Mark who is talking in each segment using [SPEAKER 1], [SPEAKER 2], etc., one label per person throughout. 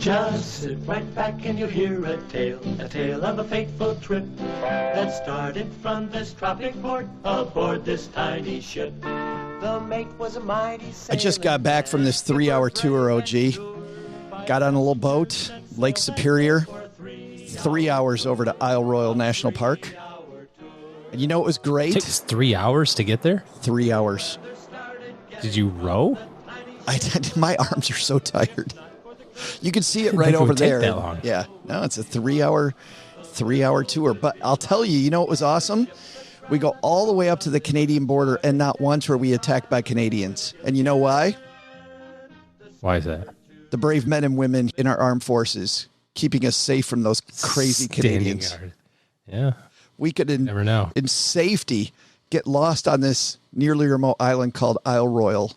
[SPEAKER 1] Just sit right back and you'll hear a tale of a fateful trip that started from this tropic port aboard this tiny ship. The mate was a mighty
[SPEAKER 2] I just got back from this 3-hour tour, OG. Got on a little boat, Lake Superior, 3 hours over to Isle Royale National Park. And you know what was great?
[SPEAKER 3] It takes 3 hours to get there?
[SPEAKER 2] 3 hours.
[SPEAKER 3] Did you row?
[SPEAKER 2] My arms are so tired. You can see it right over there.
[SPEAKER 3] That long.
[SPEAKER 2] Yeah. No, it's a 3-hour tour. But I'll tell you, you know what was awesome? We go all the way up to the Canadian border, and not once were we attacked by Canadians. And you know why?
[SPEAKER 3] Why is that?
[SPEAKER 2] The brave men and women in our armed forces, keeping us safe from those crazy Canadians.
[SPEAKER 3] Guard. Yeah.
[SPEAKER 2] We could,
[SPEAKER 3] never know,
[SPEAKER 2] in safety, get lost on this nearly remote island called Isle Royale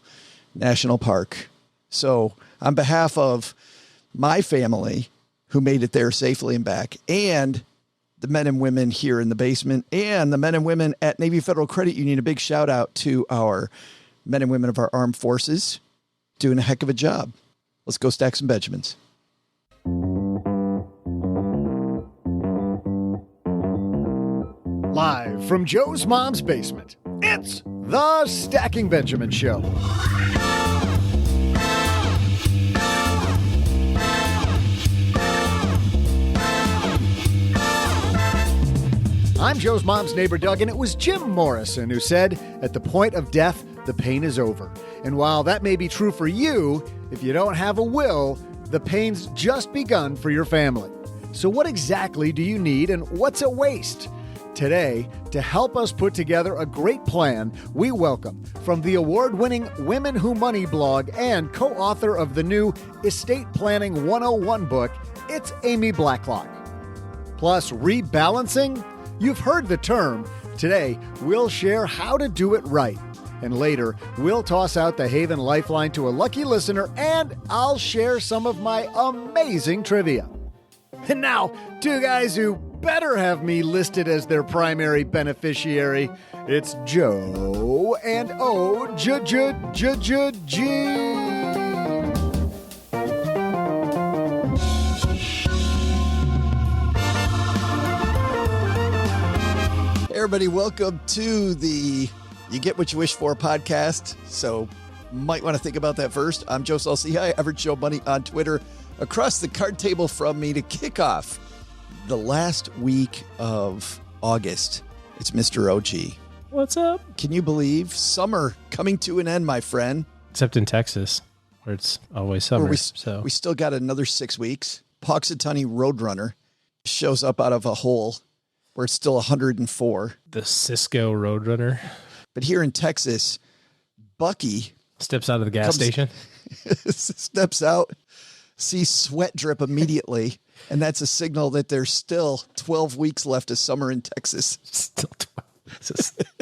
[SPEAKER 2] National Park. So on behalf of my family who made it there safely and back, and the men and women here in the basement, and the men and women at Navy Federal Credit Union, a big shout out to our men and women of our armed forces doing a heck of a job. Let's go stack some Benjamins.
[SPEAKER 4] Live from Joe's mom's basement, it's the Stacking Benjamin Show. I'm Joe's mom's neighbor, Doug, and it was Jim Morrison who said, at the point of death, the pain is over. And while that may be true for you, if you don't have a will, the pain's just begun for your family. So what exactly do you need, and what's a waste? Today, to help us put together a great plan, we welcome, from the award-winning Women Who Money blog and co-author of the new Estate Planning 101 book, it's Amy Blacklock. Plus, rebalancing? You've heard the term. Today, we'll share how to do it right. And later, we'll toss out the Haven Lifeline to a lucky listener, and I'll share some of my amazing trivia. And now, two guys who better have me listed as their primary beneficiary. It's Joe and O-G.
[SPEAKER 2] Everybody, welcome to the You Get What You Wish For podcast. So might want to think about that first. I'm Joe Saul-Sehy, Average Joe Money on Twitter. Across the card table from me to kick off the last week of August, it's Mr. OG.
[SPEAKER 3] What's up?
[SPEAKER 2] Can you believe summer coming to an end, my friend?
[SPEAKER 3] Except in Texas, where it's always summer.
[SPEAKER 2] We still got another 6 weeks. Puxatawny Roadrunner shows up out of a hole where it's still 104.
[SPEAKER 3] The Cisco Roadrunner.
[SPEAKER 2] But here in Texas, Bucky
[SPEAKER 3] steps out of the gas station.
[SPEAKER 2] Steps out, sees sweat drip immediately, and that's a signal that there's still 12 weeks left of summer in Texas.
[SPEAKER 3] Still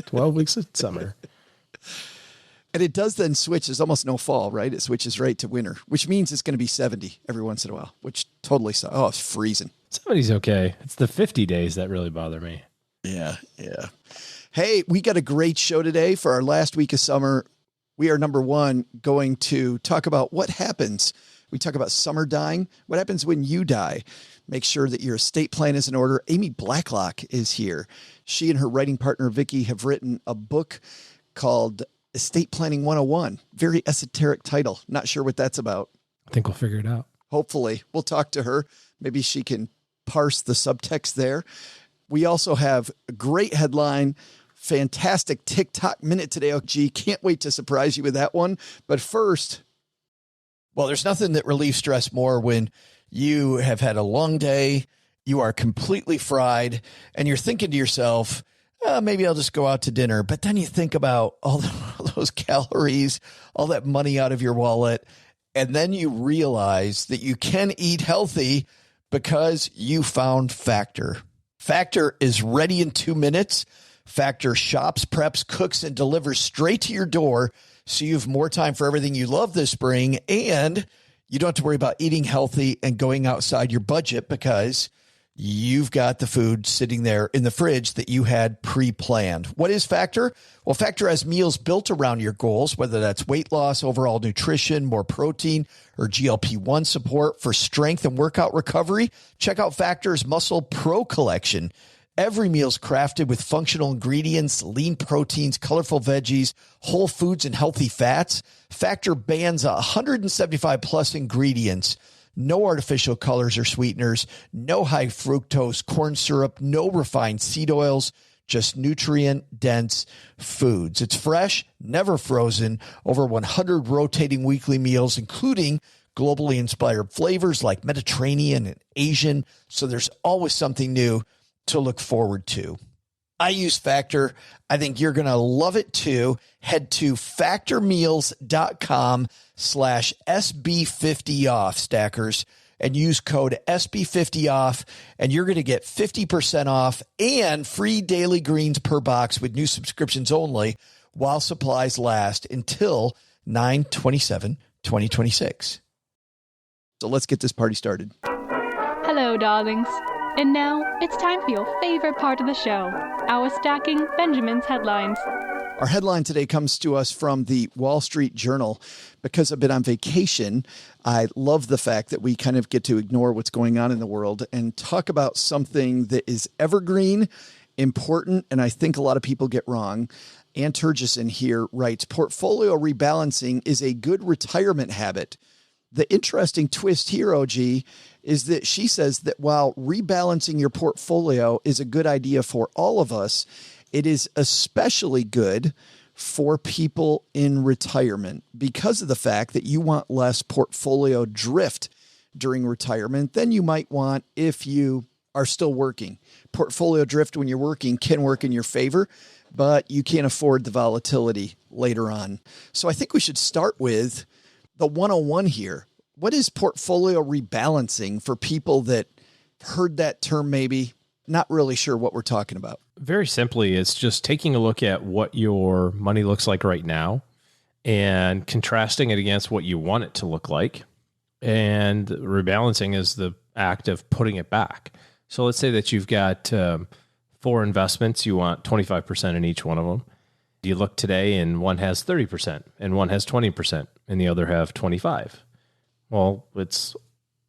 [SPEAKER 3] 12 weeks of summer.
[SPEAKER 2] And it does then switch. There's almost no fall, right? It switches right to winter, which means it's going to be 70 every once in a while, which totally sucks. Oh, it's freezing.
[SPEAKER 3] 70's okay. It's the 50 days that really bother me.
[SPEAKER 2] Yeah. Hey, we got a great show today for our last week of summer. We are, number one, going to talk about what happens. We talk about summer dying. What happens when you die? Make sure that your estate plan is in order. Amy Blacklock is here. She and her writing partner, Vicky, have written a book called Estate Planning 101. Very esoteric title. Not sure what that's about.
[SPEAKER 3] I think we'll figure it out.
[SPEAKER 2] Hopefully. We'll talk to her. Maybe she can parse the subtext there. We also have a great headline, fantastic TikTok minute today. Oh, gee, can't wait to surprise you with that one. But first, well, there's nothing that relieves stress more when you have had a long day, you are completely fried, and you're thinking to yourself, maybe I'll just go out to dinner. But then you think about all those calories, all that money out of your wallet, and then you realize that you can eat healthy because you found Factor. Factor is ready in 2 minutes. Factor shops, preps, cooks, and delivers straight to your door, so you have more time for everything you love this spring, and you don't have to worry about eating healthy and going outside your budget because you've got the food sitting there in the fridge that you had pre-planned. What is Factor? Well, Factor has meals built around your goals, whether that's weight loss, overall nutrition, more protein, or GLP-1 support for strength and workout recovery. Check out Factor's Muscle Pro collection. Every meal's crafted with functional ingredients, lean proteins, colorful veggies, whole foods, and healthy fats. Factor bans 175 plus ingredients. No artificial colors or sweeteners, no high fructose corn syrup, no refined seed oils, just nutrient-dense foods. It's fresh, never frozen, over 100 rotating weekly meals, including globally inspired flavors like Mediterranean and Asian, so there's always something new to look forward to. I use Factor. I think you're going to love it too. Head to factormeals.com/SB50off, stackers, and use code SB50off, and you're going to get 50% off and free daily greens per box with new subscriptions only while supplies last until 9/27/2026. So let's get this party started.
[SPEAKER 5] Hello, darlings. And now, it's time for your favorite part of the show, our Stacking Benjamin's headlines.
[SPEAKER 2] Our headline today comes to us from the Wall Street Journal. Because I've been on vacation, I love the fact that we kind of get to ignore what's going on in the world and talk about something that is evergreen, important, and I think a lot of people get wrong. Ann Turgison here writes, portfolio rebalancing is a good retirement habit. The interesting twist here, OG, is that she says that while rebalancing your portfolio is a good idea for all of us, it is especially good for people in retirement because of the fact that you want less portfolio drift during retirement than you might want if you are still working. Portfolio drift when you're working can work in your favor, but you can't afford the volatility later on. So I think we should start with the 101 here. What is portfolio rebalancing for people that heard that term, maybe not really sure what we're talking about?
[SPEAKER 3] Very simply, it's just taking a look at what your money looks like right now and contrasting it against what you want it to look like. And rebalancing is the act of putting it back. So let's say that you've got 4 investments. You want 25% in each one of them. You look today and one has 30% and one has 20% and the other have 25%. Well, it's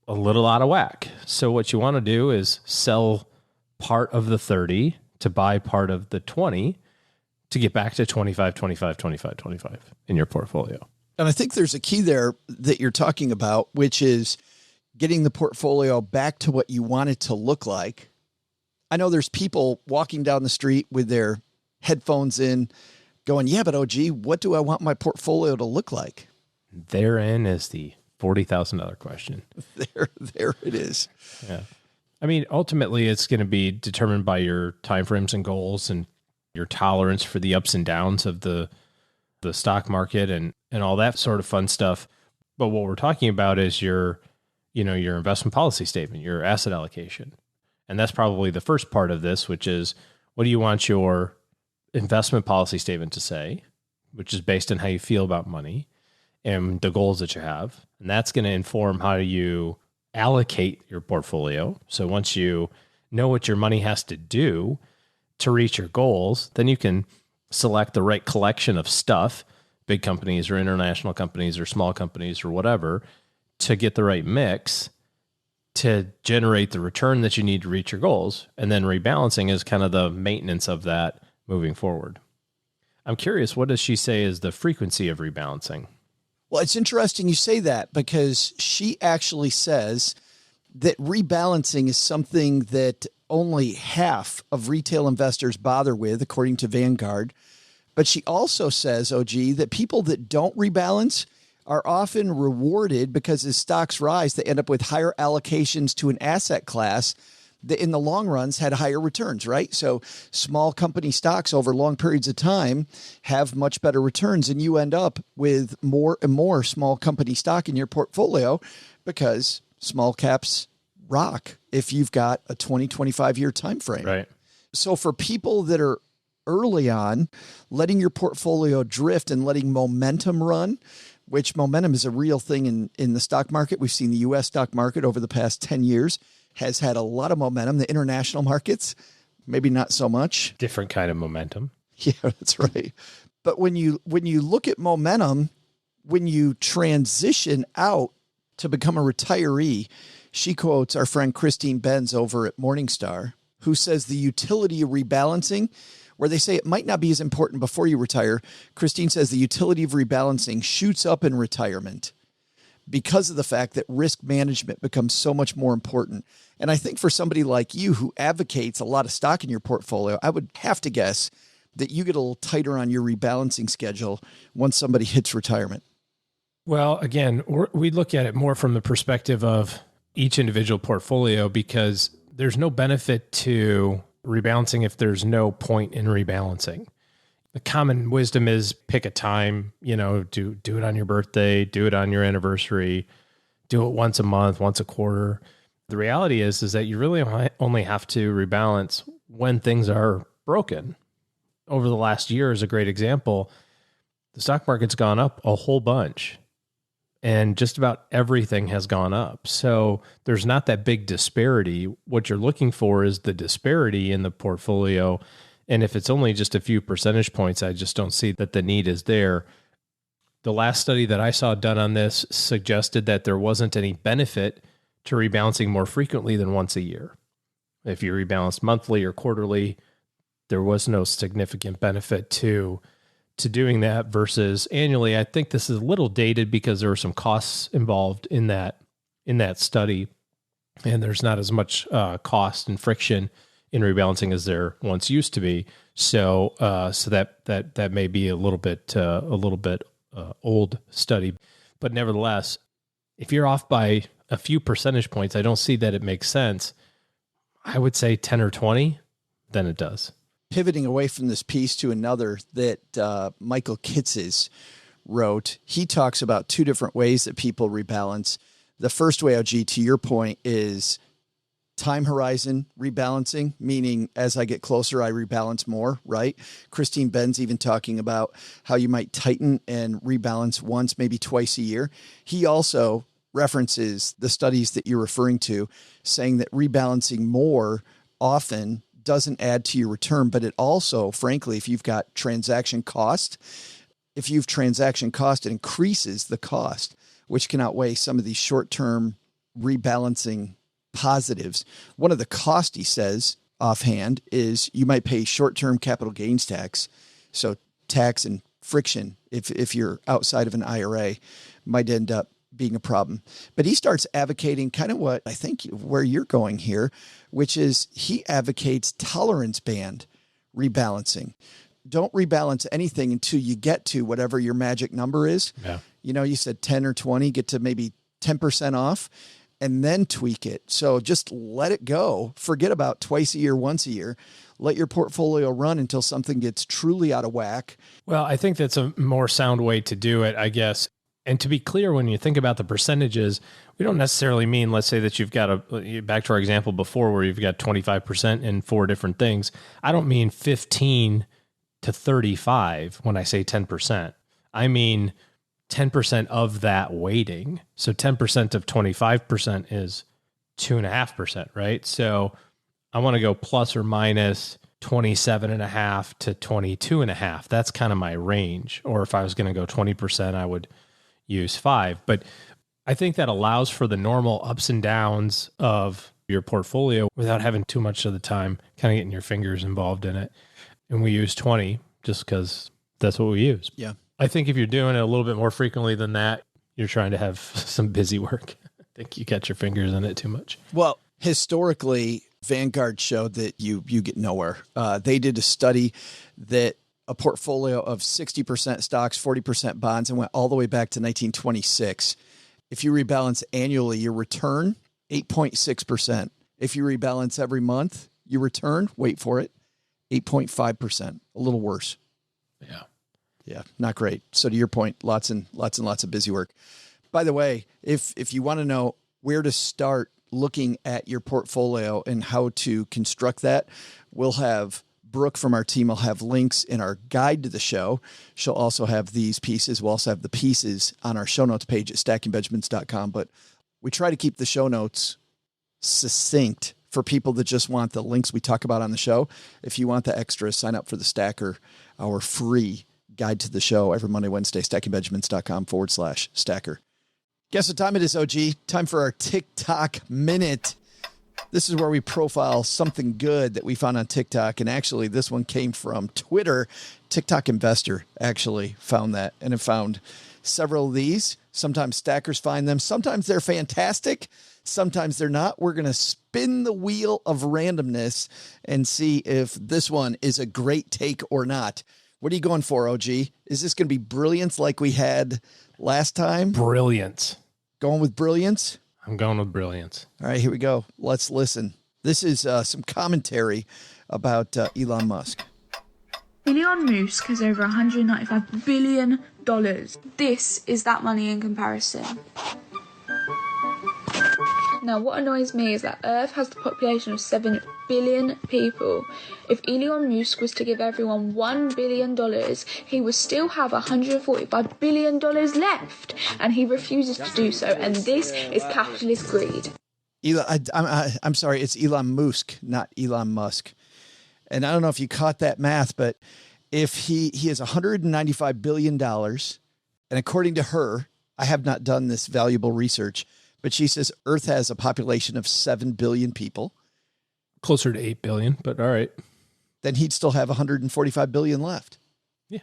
[SPEAKER 3] a little out of whack. So what you want to do is sell part of the 30 to buy part of the 20 to get back to 25, 25, 25, 25 in your portfolio.
[SPEAKER 2] And I think there's a key there that you're talking about, which is getting the portfolio back to what you want it to look like. I know there's people walking down the street with their headphones in going, yeah, but OG, what do I want my portfolio to look like?
[SPEAKER 3] Therein is the $40,000 question.
[SPEAKER 2] There it is.
[SPEAKER 3] Yeah. I mean, ultimately, it's going to be determined by your timeframes and goals and your tolerance for the ups and downs of the stock market and all that sort of fun stuff. But what we're talking about is your investment policy statement, your asset allocation. And that's probably the first part of this, which is what do you want your investment policy statement to say, which is based on how you feel about money and the goals that you have. And that's going to inform how you allocate your portfolio. So once you know what your money has to do to reach your goals, then you can select the right collection of stuff, big companies or international companies or small companies or whatever, to get the right mix to generate the return that you need to reach your goals. And then rebalancing is kind of the maintenance of that moving forward. I'm curious, what does she say is the frequency of rebalancing?
[SPEAKER 2] Well, it's interesting you say that because she actually says that rebalancing is something that only half of retail investors bother with, according to Vanguard. But she also says, OG, that people that don't rebalance are often rewarded because as stocks rise, they end up with higher allocations to an asset class that in the long runs had higher returns, right? So small company stocks over long periods of time have much better returns, and you end up with more and more small company stock in your portfolio because small caps rock if you've got a 20, 25-year time frame.
[SPEAKER 3] Right.
[SPEAKER 2] So for people that are early on, letting your portfolio drift and letting momentum run, which momentum is a real thing in the stock market. We've seen the U.S. stock market over the past 10 years has had a lot of momentum. The international markets, maybe not so much.
[SPEAKER 3] Different kind of momentum.
[SPEAKER 2] Yeah, that's right. But when you look at momentum, when you transition out to become a retiree, she quotes our friend Christine Benz over at Morningstar, who says the utility of rebalancing, where they say it might not be as important before you retire. Christine says the utility of rebalancing shoots up in retirement because of the fact that risk management becomes so much more important. And I think for somebody like you who advocates a lot of stock in your portfolio, I would have to guess that you get a little tighter on your rebalancing schedule once somebody hits retirement.
[SPEAKER 3] Well, again, we look at it more from the perspective of each individual portfolio, because there's no benefit to rebalancing if there's no point in rebalancing. The common wisdom is pick a time, do it on your birthday, do it on your anniversary, do it once a month, once a quarter. The reality is that you really only have to rebalance when things are broken. Over the last year is a great example. The stock market's gone up a whole bunch, and just about everything has gone up. So there's not that big disparity. What you're looking for is the disparity in the portfolio. And if it's only just a few percentage points, I just don't see that the need is there. The last study that I saw done on this suggested that there wasn't any benefit to rebalancing more frequently than once a year. If you rebalanced monthly or quarterly, there was no significant benefit to doing that versus annually. I think this is a little dated because there were some costs involved in that study, and there's not as much cost and friction in rebalancing as there once used to be. So that may be a little bit old study, but nevertheless, if you're off by a few percentage points, I don't see that it makes sense. I would say 10 or 20, then it does.
[SPEAKER 2] Pivoting away from this piece to another that Michael Kitzes wrote, he talks about two different ways that people rebalance. The first way, OG, to your point, is time horizon rebalancing, meaning as I get closer, I rebalance more, right? Christine Benz even talking about how you might tighten and rebalance once, maybe twice a year. He also references the studies that you're referring to, saying that rebalancing more often doesn't add to your return, but it also, frankly, if you've got transaction cost, it increases the cost, which can outweigh some of these short-term rebalancing positives. One of the costs, he says, offhand, is you might pay short-term capital gains tax. So tax and friction, if you're outside of an IRA, might end up being a problem. But he starts advocating kind of what I think where you're going here, which is he advocates tolerance band rebalancing. Don't rebalance anything until you get to whatever your magic number is.
[SPEAKER 3] Yeah.
[SPEAKER 2] You said 10 or 20, get to maybe 10% off and then tweak it. So just let it go. Forget about twice a year, once a year. Let your portfolio run until something gets truly out of whack.
[SPEAKER 3] Well, I think that's a more sound way to do it, I guess. And to be clear, when you think about the percentages, we don't necessarily mean, let's say that you've got back to our example before where you've got 25% in 4 different things. I don't mean 15 to 35 when I say 10%. I mean 10% of that weighting. So 10% of 25% is 2.5%, right? So I want to go plus or minus 27.5 to 22.5. That's kind of my range. Or if I was going to go 20%, I would use 5. But I think that allows for the normal ups and downs of your portfolio without having too much of the time kind of getting your fingers involved in it. And we use 20 just because that's what we use.
[SPEAKER 2] Yeah.
[SPEAKER 3] I think if you're doing it a little bit more frequently than that, you're trying to have some busy work. I think you got your fingers in it too much.
[SPEAKER 2] Well, historically, Vanguard showed that you get nowhere. They did a study that a portfolio of 60% stocks, 40% bonds, and went all the way back to 1926. If you rebalance annually, your return, 8.6%. If you rebalance every month, your return, wait for it, 8.5%. A little worse.
[SPEAKER 3] Yeah.
[SPEAKER 2] Yeah, not great. So to your point, lots and lots of busy work. By the way, if you want to know where to start looking at your portfolio and how to construct that, we'll have Brooke from our team will have links in our guide to the show. She'll also have these pieces. We'll also have the pieces on our show notes page at stackingbenjamins.com. But we try to keep the show notes succinct for people that just want the links we talk about on the show. If you want the extra, sign up for the Stacker, our free guide to the show every Monday, Wednesday, stackingbenjamins.com/stacker. Guess what time it is, OG? Time for our TikTok Minute. This is where we profile something good that we found on TikTok. And actually, this one came from Twitter. TikTok Investor actually found that and have found several of these. Sometimes stackers find them. Sometimes they're fantastic. Sometimes they're not. We're going to spin the wheel of randomness and see if this one is a great take or not. What are you going for, OG? Is this going to be brilliance like we had last time?
[SPEAKER 3] Brilliance.
[SPEAKER 2] Going with brilliance?
[SPEAKER 3] I'm going with brilliance.
[SPEAKER 2] All right, here we go. Let's listen. This is some commentary about Elon Musk.
[SPEAKER 6] Elon Musk has over $195 billion. This is that money in comparison. Now, what annoys me is that Earth has the population of 7 billion people. If Elon Musk was to give everyone $1 billion, he would still have $145 billion left, and he refuses to do so, and this is capitalist greed.
[SPEAKER 2] I'm sorry, it's Elon Musk, not Elon Musk. And I don't know if you caught that math, but if he has $195 billion, and according to her, I have not done this valuable research, but she says Earth has a population of 7 billion people.
[SPEAKER 3] Closer to 8 billion, but all right.
[SPEAKER 2] Then he'd still have 145 billion left.
[SPEAKER 3] Yeah.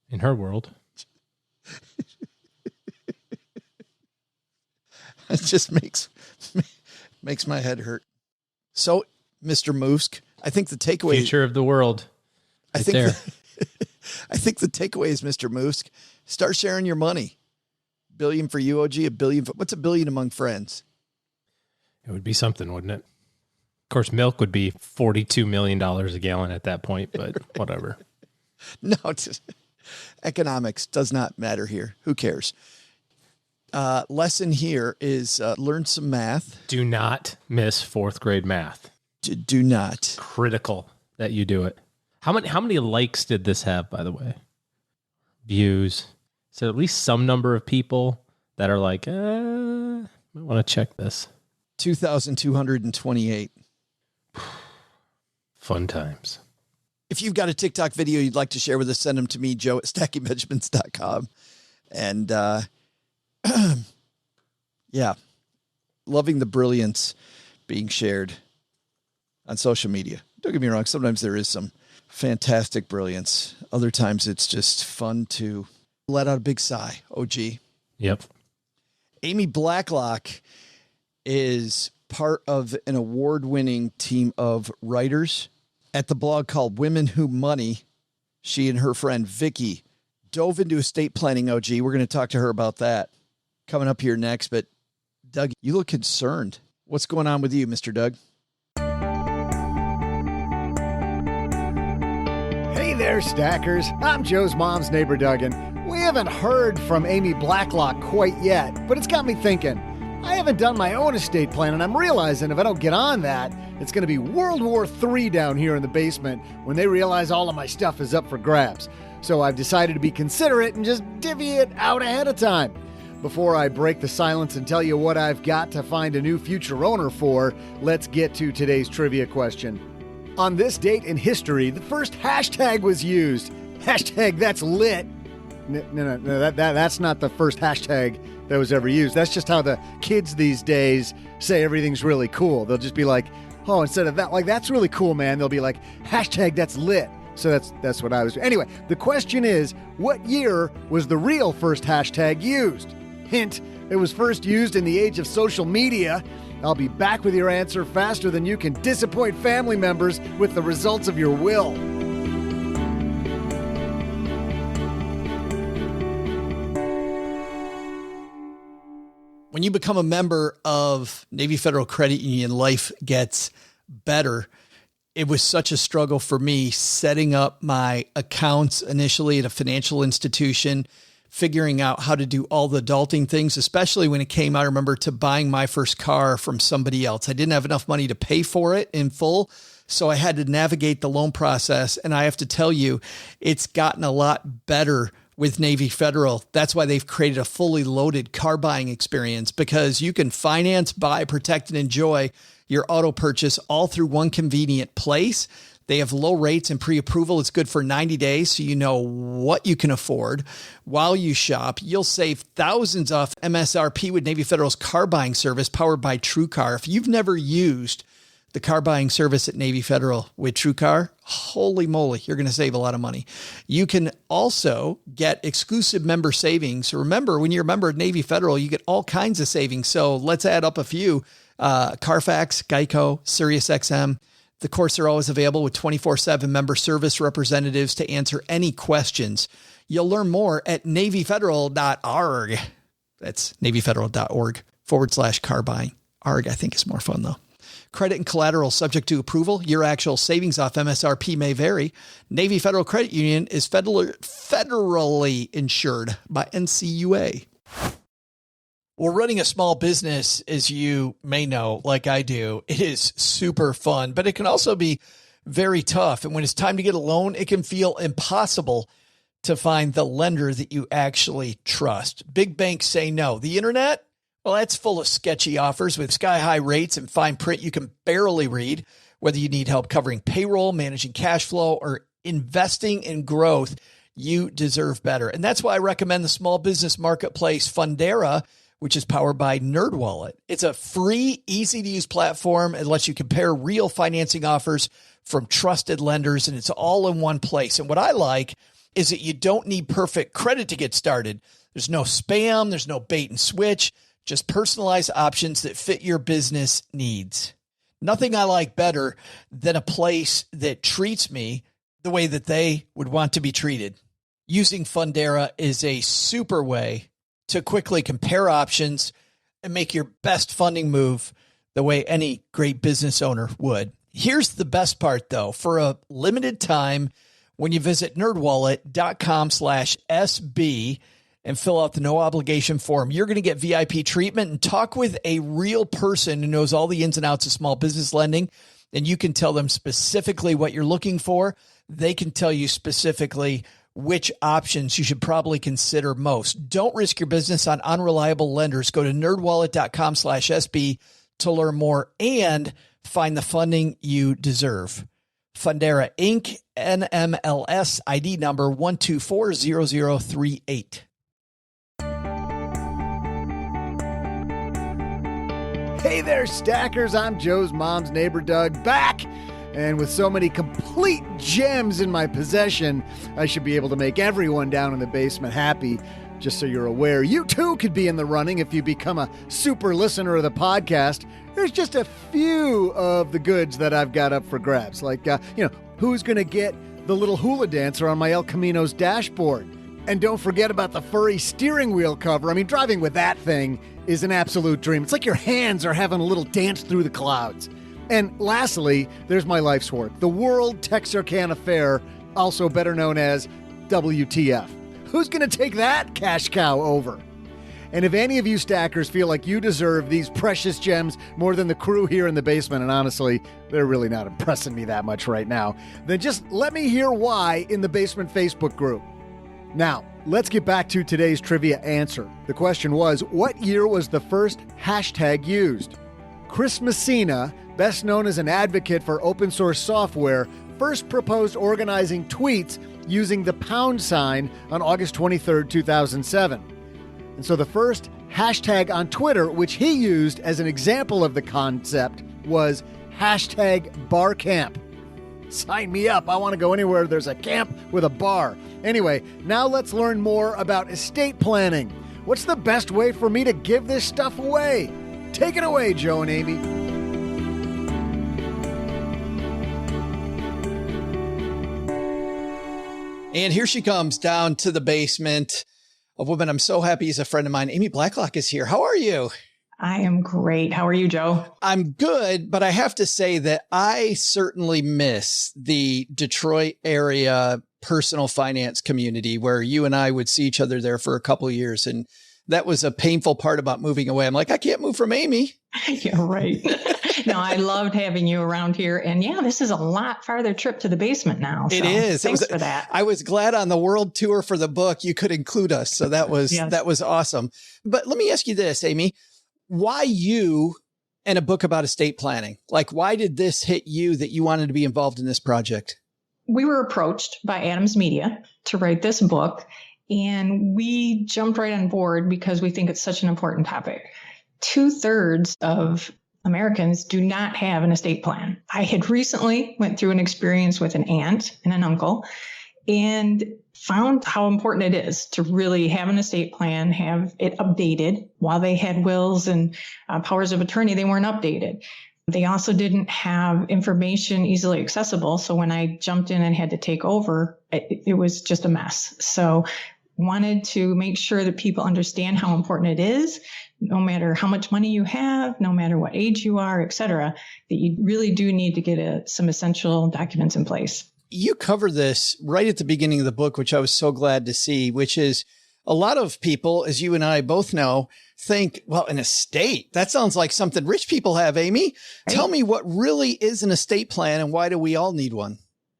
[SPEAKER 3] In her world.
[SPEAKER 2] It just makes my head hurt. So, Mr. Musk, I think the takeaway...
[SPEAKER 3] Future of the world.
[SPEAKER 2] I think the takeaway is, Mr. Musk, start sharing your money. Billion for you, OG, a billion. What's a billion among friends?
[SPEAKER 3] It would be something, wouldn't it? Of course, milk would be $42 million a gallon at that point, but whatever.
[SPEAKER 2] No, economics does not matter here. Who cares? Lesson here is learn some math.
[SPEAKER 3] Do not miss fourth grade math.
[SPEAKER 2] Do not.
[SPEAKER 3] Critical that you do it. How many likes did this have, by the way? Views. So at least some number of people that are like, I want to check this.
[SPEAKER 2] 2,228.
[SPEAKER 3] Fun times.
[SPEAKER 2] If you've got a TikTok video you'd like to share with us, send them to me, Joe at stackingbenjamins.com. And yeah, loving the brilliance being shared on social media. Don't get me wrong. Sometimes there is some fantastic brilliance. Other times it's just fun to let out a big sigh. OG.
[SPEAKER 3] Yep.
[SPEAKER 2] Amy Blacklock is part of an award-winning team of writers at the blog called Women Who Money. She and her friend Vicky dove into estate planning, OG. We're going to talk to her about that coming up here next. But Doug, you look concerned. What's going on with you, Mr. Doug?
[SPEAKER 4] Hey there, Stackers. I'm Joe's mom's neighbor, Doug, and we haven't heard from Amy Blacklock quite yet, but it's got me thinking. I haven't done my own estate plan, and I'm realizing if I don't get on that, it's going to be World War III down here in the basement when they realize all of my stuff is up for grabs. So I've decided to be considerate and just divvy it out ahead of time. Before I break the silence and tell you what I've got to find a new future owner for, let's get to today's trivia question. On this date in history, the first hashtag was used. Hashtag that's lit. No, that's not the first hashtag that was ever used. That's just how the kids these days say everything's really cool. They'll just be like, oh, instead of that, like, that's really cool, man. They'll be like, hashtag that's lit. So that's what I was. Anyway, the question is, what year was the real first hashtag used? Hint, it was first used in the age of social media. I'll be back with your answer faster than you can disappoint family members with the results of your will.
[SPEAKER 2] When you become a member of Navy Federal Credit Union, life gets better. It was such a struggle for me setting up my accounts initially at a financial institution, figuring out how to do all the adulting things, especially when it came, I remember, to buying my first car from somebody else. I didn't have enough money to pay for it in full, so I had to navigate the loan process. And I have to tell you, it's gotten a lot better with Navy Federal. That's why they've created a fully loaded car buying experience, because you can finance, buy, protect, and enjoy your auto purchase all through one convenient place. They have low rates and pre-approval. It's good for 90 days, so you know what you can afford while you shop. You'll save thousands off MSRP with Navy Federal's car buying service powered by TrueCar. If you've never used the car buying service at Navy Federal with TrueCar, holy moly, you're going to save a lot of money. You can also get exclusive member savings. Remember, when you're a member of Navy Federal, you get all kinds of savings. So let's add up a few. Carfax, Geico, SiriusXM. Of course, they're always available with 24/7 member service representatives to answer any questions. You'll learn more at NavyFederal.org. That's NavyFederal.org/car buying. ARG, I think, is more fun, though. Credit and collateral subject to approval. Your actual savings off MSRP may vary. Navy Federal Credit Union is federally insured by NCUA. Well, running a small business, as you may know, like I do, it is super fun, but it can also be very tough. And when it's time to get a loan, it can feel impossible to find the lender that you actually trust. Big banks say no. The internet? Well, that's full of sketchy offers with sky-high rates and fine print you can barely read. Whether you need help covering payroll, managing cash flow, or investing in growth, you deserve better. And that's why I recommend the small business marketplace Fundera, which is powered by NerdWallet. It's a free, easy-to-use platform. It lets you compare real financing offers from trusted lenders, and it's all in one place. And what I like is that you don't need perfect credit to get started. There's no spam. There's no bait and switch. Just personalized options that fit your business needs. Nothing I like better than a place that treats me the way that they would want to be treated. Using Fundera is a super way to quickly compare options and make your best funding move the way any great business owner would. Here's the best part, though. For a limited time, when you visit nerdwallet.com/SB, and fill out the no obligation form, you're going to get VIP treatment and talk with a real person who knows all the ins and outs of small business lending. And you can tell them specifically what you're looking for. They can tell you specifically which options you should probably consider most. Don't risk your business on unreliable lenders. Go to nerdwallet.com/SB to learn more and find the funding you deserve. Fundera Inc., NMLS ID number 1240038.
[SPEAKER 4] Hey there, stackers. I'm Joe's mom's neighbor, Doug, back. And with so many complete gems in my possession, I should be able to make everyone down in the basement happy. Just so you're aware, you too could be in the running if you become a super listener of the podcast. There's just a few of the goods that I've got up for grabs. Like, who's going to get the little hula dancer on my El Camino's dashboard? And don't forget about the furry steering wheel cover. I mean, driving with that thing is an absolute dream. It's like your hands are having a little dance through the clouds. And lastly, there's my life's work, the World Texarkana Fair, also better known as WTF. Who's going to take that cash cow over? And if any of you stackers feel like you deserve these precious gems more than the crew here in the basement, and honestly, they're really not impressing me that much right now, then just let me hear why in the Basement Facebook group. Now, let's get back to today's trivia answer. The question was, what year was the first hashtag used? Chris Messina, best known as an advocate for open source software, first proposed organizing tweets using the £, on August 23, 2007. And so the first hashtag on Twitter, which he used as an example of the concept, was #BarCamp. Sign me up. I want to go anywhere there's a camp with a bar. Anyway, now let's learn more about estate planning. What's the best way for me to give this stuff away? Take it away, Joe and Amy.
[SPEAKER 2] And here she comes down to the basement. A woman I'm so happy is a friend of mine. Amy Blacklock is here. How are you?
[SPEAKER 7] I am great. How are you, Joe?
[SPEAKER 2] I'm good, but I have to say that I certainly miss the Detroit area personal finance community where you and I would see each other there for a couple of years. And that was a painful part about moving away. I'm like, I can't move from Amy.
[SPEAKER 7] Yeah, right. No, I loved having you around here. And yeah, this is a lot farther trip to the basement now.
[SPEAKER 2] It is.
[SPEAKER 7] Thanks for that.
[SPEAKER 2] I was glad on the world tour for the book you could include us. So that was awesome. But let me ask you this, Amy, why you and a book about estate planning? Like, why did this hit you that you wanted to be involved in this project?
[SPEAKER 7] We were approached by Adams Media to write this book, and we jumped right on board because we think it's such an important topic. 2/3 of Americans do not have an estate plan. I had recently went through an experience with an aunt and an uncle and found how important it is to really have an estate plan, have it updated. While they had wills and powers of attorney, they weren't updated. They also didn't have information easily accessible. So when I jumped in and had to take over, it was just a mess. So wanted to make sure that people understand how important it is, no matter how much money you have, no matter what age you are, et cetera, that you really do need to get some essential documents in place.
[SPEAKER 2] You cover this right at the beginning of the book, which I was so glad to see, which is a lot of people, as you and I both know, think, well, an estate, that sounds like something rich people have, Amy. Right. Tell me what really is an estate plan and why do we all need one?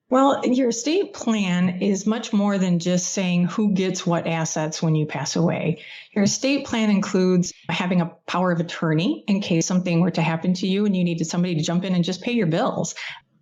[SPEAKER 7] Well, your estate plan is much more than just saying who gets what assets when you pass away. Your estate plan includes having a power of attorney in case something were to happen to you and you needed somebody to jump in and just pay your bills.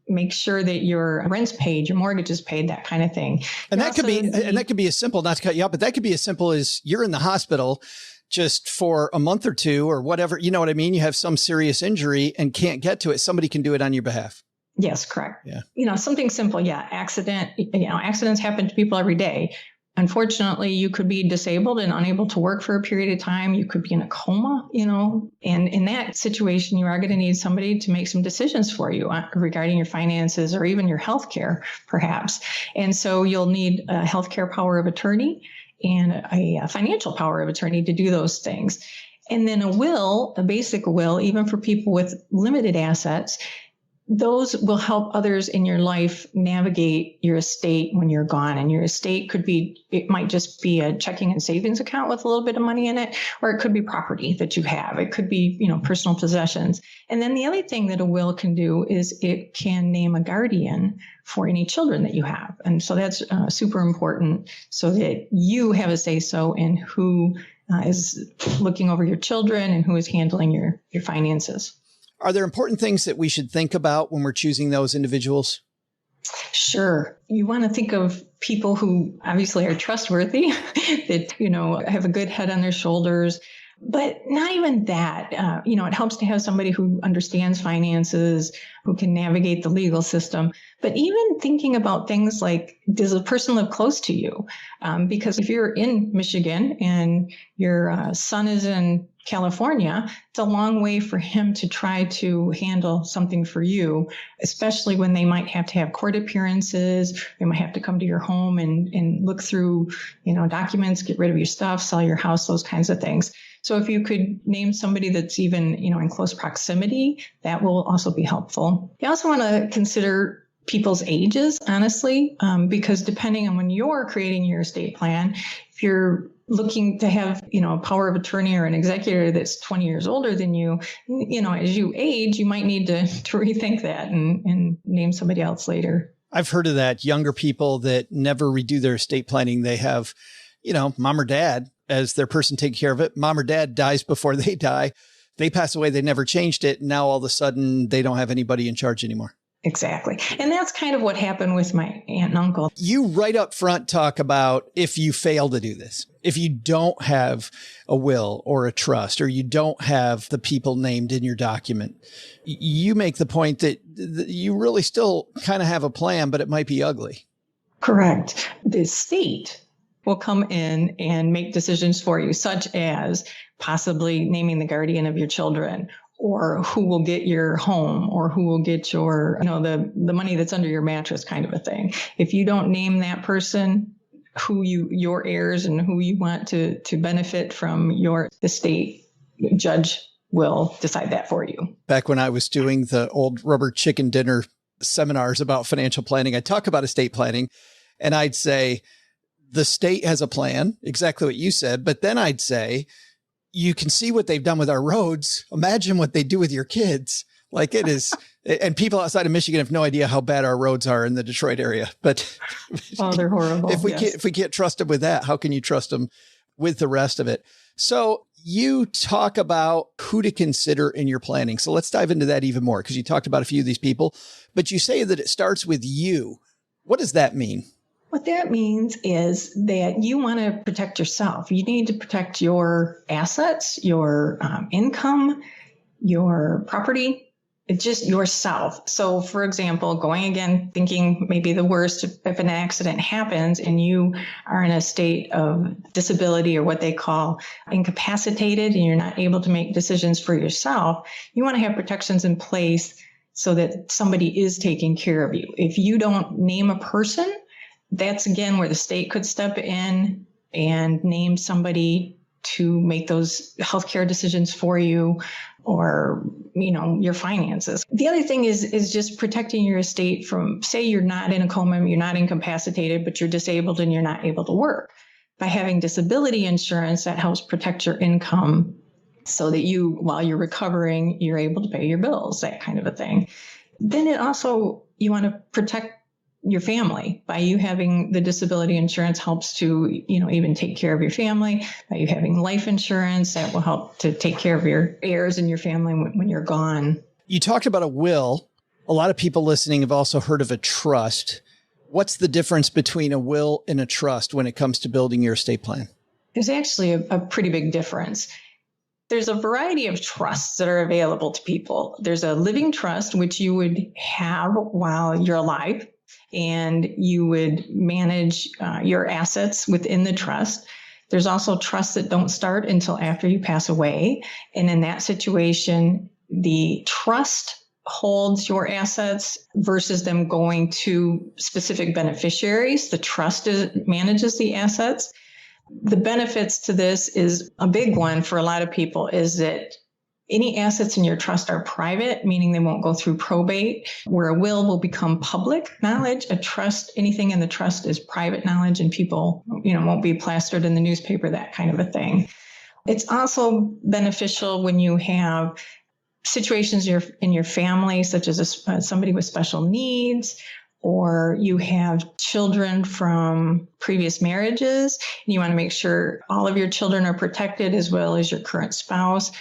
[SPEAKER 7] Make sure that your rent's paid, your mortgage is paid, that kind of thing.
[SPEAKER 2] And that could be as simple, not to cut you off, but that could be as simple as you're in the hospital just for a month or two or whatever. You know what I mean? You have some serious injury and can't get to it. Somebody can do it on your behalf.
[SPEAKER 7] Yes, correct.
[SPEAKER 2] Yeah.
[SPEAKER 7] Something simple. Yeah. Accidents happen to people every day. Unfortunately, you could be disabled and unable to work for a period of time. You could be in a coma, and in that situation, you are going to need somebody to make some decisions for you regarding your finances or even your health care, perhaps. And so you'll need a healthcare power of attorney and a financial power of attorney to do those things. And then a basic will, even for people with limited assets, those will help others in your life navigate your estate when you're gone. And your estate it might just be a checking and savings account with a little bit of money in it, or it could be property that you have. It could be, personal possessions. And then the other thing that a will can do is it can name a guardian for any children that you have. And so that's super important so that you have a say-so in who is looking over your children and who is handling your finances.
[SPEAKER 2] Are there important things that we should think about when we're choosing those individuals?
[SPEAKER 7] Sure. You want to think of people who obviously are trustworthy, that, have a good head on their shoulders. But not even that. It helps to have somebody who understands finances, who can navigate the legal system. But even thinking about things like, does a person live close to you? Because if you're in Michigan and your son is in California, it's a long way for him to try to handle something for you, especially when they might have to have court appearances. They might have to come to your home and look through, documents, get rid of your stuff, sell your house, those kinds of things. So if you could name somebody that's even, in close proximity, that will also be helpful. You also want to consider people's ages, honestly, because depending on when you're creating your estate plan, if you're looking to have, a power of attorney or an executor that's 20 years older than you, as you age, you might need to rethink that and name somebody else later.
[SPEAKER 2] I've heard of that. Younger people that never redo their estate planning, they have, mom or dad as their person taking care of it. Mom or dad dies before they die. They pass away. They never changed it. Now all of a sudden they don't have anybody in charge anymore.
[SPEAKER 7] Exactly. And that's kind of what happened with my aunt and uncle.
[SPEAKER 2] You right up front talk about if you fail to do this, if you don't have a will or a trust, or you don't have the people named in your document, you make the point that you really still kind of have a plan, but it might be ugly.
[SPEAKER 7] Correct. The state will come in and make decisions for you, such as possibly naming the guardian of your children, or who will get your home, or who will get your, the money that's under your mattress kind of a thing. If you don't name that person, your heirs and who you want to benefit from your estate, judge will decide that for you.
[SPEAKER 2] Back when I was doing the old rubber chicken dinner seminars about financial planning, I'd talk about estate planning and I'd say, the state has a plan, exactly what you said. But then I'd say, you can see what they've done with our roads. Imagine what they do with your kids. Like it is. And people outside of Michigan have no idea how bad our roads are in the Detroit area. But
[SPEAKER 7] oh, they're horrible.
[SPEAKER 2] If we can't trust them with that, how can you trust them with the rest of it? So you talk about who to consider in your planning. So let's dive into that even more, because you talked about a few of these people, but you say that it starts with you. What does that mean?
[SPEAKER 7] What that means is that you want to protect yourself. You need to protect your assets, your income, your property, just yourself. So, for example, going again, thinking maybe the worst, if an accident happens and you are in a state of disability or what they call incapacitated and you're not able to make decisions for yourself, you want to have protections in place so that somebody is taking care of you. If you don't name a person, that's again where the state could step in and name somebody to make those healthcare decisions for you, or, your finances. The other thing is just protecting your estate from, say you're not in a coma, you're not incapacitated, but you're disabled and you're not able to work. By having disability insurance, that helps protect your income so that while you're recovering, you're able to pay your bills, that kind of a thing. Then you want to protect your family. By you having the disability insurance helps to, even take care of your family. By you having life insurance, that will help to take care of your heirs and your family when you're gone.
[SPEAKER 2] You talked about a will. A lot of people listening have also heard of a trust. What's the difference between a will and a trust when it comes to building your estate plan?
[SPEAKER 7] There's actually a pretty big difference. There's a variety of trusts that are available to people. There's a living trust, which you would have while you're alive, and you would manage your assets within the trust. There's also trusts that don't start until after you pass away. And in that situation, the trust holds your assets versus them going to specific beneficiaries. The trust manages the assets. The benefits to this is a big one for a lot of people is that any assets in your trust are private, meaning they won't go through probate, where a will become public knowledge. A trust, anything in the trust is private knowledge and people, won't be plastered in the newspaper, that kind of a thing. It's also beneficial when you have situations in your family, such as somebody with special needs, or you have children from previous marriages, and you want to make sure all of your children are protected as well as your current spouse.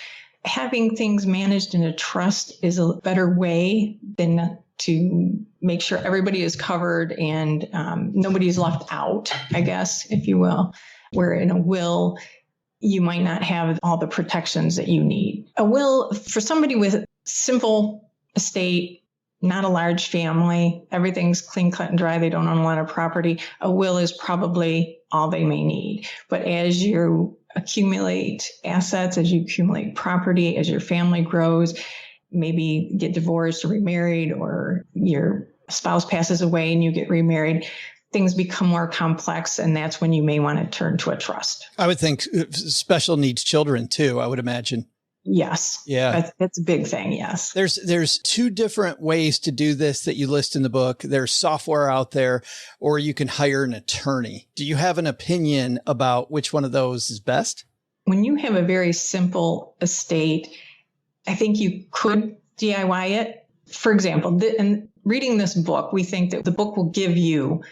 [SPEAKER 7] Having things managed in a trust is a better way than to make sure everybody is covered and nobody's left out, I guess, if you will. Where in a will, you might not have all the protections that you need. A will, for somebody with simple estate, not a large family, everything's clean, cut, and dry, they don't own a lot of property, a will is probably all they may need. But as you accumulate assets, as you accumulate property, as your family grows, maybe get divorced or remarried, or your spouse passes away and you get remarried, things become more complex, and that's when you may want to turn to a trust.
[SPEAKER 2] I would think special needs children too, I would imagine.
[SPEAKER 7] Yes.
[SPEAKER 2] Yeah.
[SPEAKER 7] That's a big thing. Yes.
[SPEAKER 2] There's two different ways to do this that you list in the book. There's software out there, or you can hire an attorney. Do you have an opinion about which one of those is best?
[SPEAKER 7] When you have a very simple estate, I think you could DIY it. For example, in reading this book, we think that the book will give you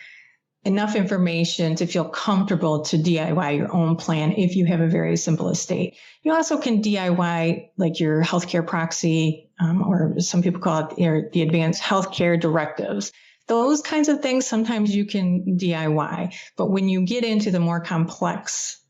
[SPEAKER 7] enough information to feel comfortable to DIY your own plan if you have a very simple estate. You also can DIY like your healthcare proxy, or some people call it the advanced healthcare directives. Those kinds of things, sometimes you can DIY. But when you get into the more complex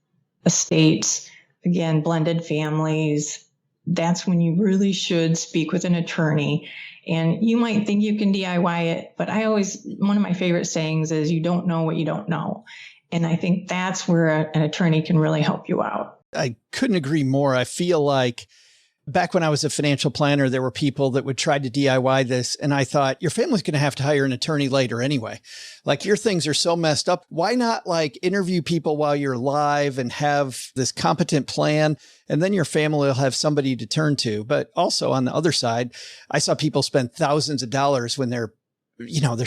[SPEAKER 7] estates, again, blended families, that's when you really should speak with an attorney. And you might think you can DIY it, but one of my favorite sayings is, you don't know what you don't know. And I think that's where an attorney can really help you out.
[SPEAKER 2] I couldn't agree more. I feel like back when I was a financial planner, there were people that would try to DIY this. And I thought, your family's going to have to hire an attorney later anyway. Like, your things are so messed up. Why not interview people while you're alive and have this competent plan? And then your family will have somebody to turn to. But also on the other side, I saw people spend thousands of dollars when their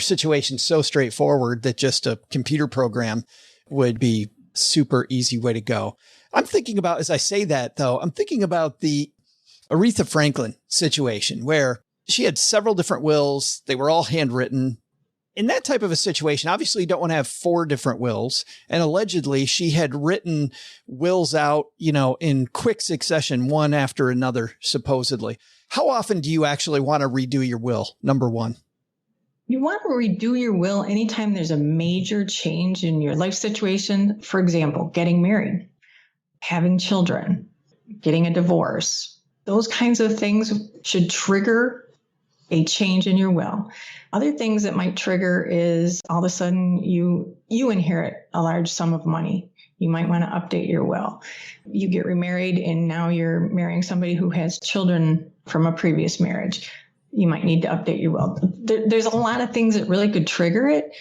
[SPEAKER 2] situation's so straightforward that just a computer program would be super easy way to go. I'm thinking about, as I say that though, I'm thinking about the Aretha Franklin situation where she had several different wills. They were all handwritten. In that type of a situation, obviously you don't want to have 4 different wills. And allegedly she had written wills out, in quick succession, one after another, supposedly. How often do you actually want to redo your will? Number one.
[SPEAKER 7] You want to redo your will anytime there's a major change in your life situation. For example, getting married, having children, getting a divorce. Those kinds of things should trigger a change in your will. Other things that might trigger is all of a sudden you inherit a large sum of money. You might want to update your will. You get remarried and now you're marrying somebody who has children from a previous marriage. You might need to update your will. There's a lot of things that really could trigger it.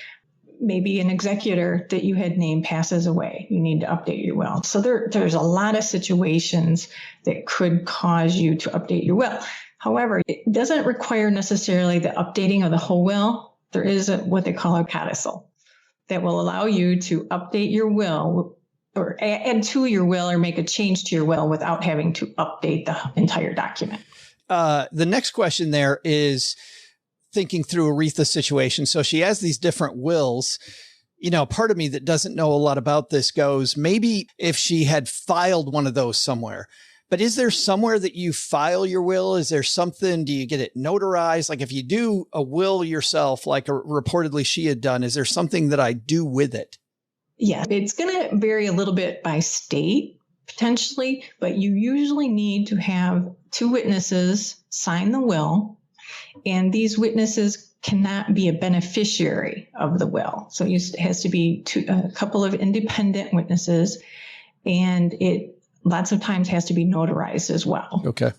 [SPEAKER 7] Maybe an executor that you had named passes away. You need to update your will. So there's a lot of situations that could cause you to update your will. However, it doesn't require necessarily the updating of the whole will. There is what they call a codicil that will allow you to update your will or add to your will or make a change to your will without having to update the entire document.
[SPEAKER 2] The next question there is thinking through Aretha's situation. So she has these different wills. Part of me that doesn't know a lot about this goes, maybe if she had filed one of those somewhere. But is there somewhere that you file your will? Is there something, do you get it notarized? Like if you do a will yourself, like reportedly she had done, is there something that I do with it?
[SPEAKER 7] Yeah, it's going to vary a little bit by state, potentially, but you usually need to have 2 witnesses sign the will, and these witnesses cannot be a beneficiary of the will. So it has to be a couple of independent witnesses, and it lots of times has to be notarized as well.
[SPEAKER 2] Okay.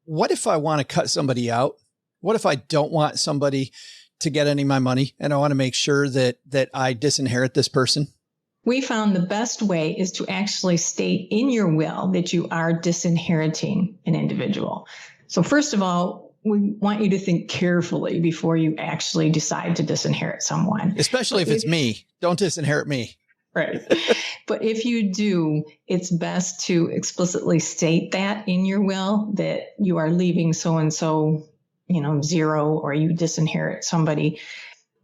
[SPEAKER 2] What if I want to cut somebody out? What if I don't want somebody to get any of my money and I want to make sure that I disinherit this person?
[SPEAKER 7] We found the best way is to actually state in your will that you are disinheriting an individual. So first of all, we want you to think carefully before you actually decide to disinherit someone.
[SPEAKER 2] Especially if it's me. Don't disinherit me.
[SPEAKER 7] Right. But if you do, it's best to explicitly state that in your will that you are leaving so-and-so, 0, or you disinherit somebody.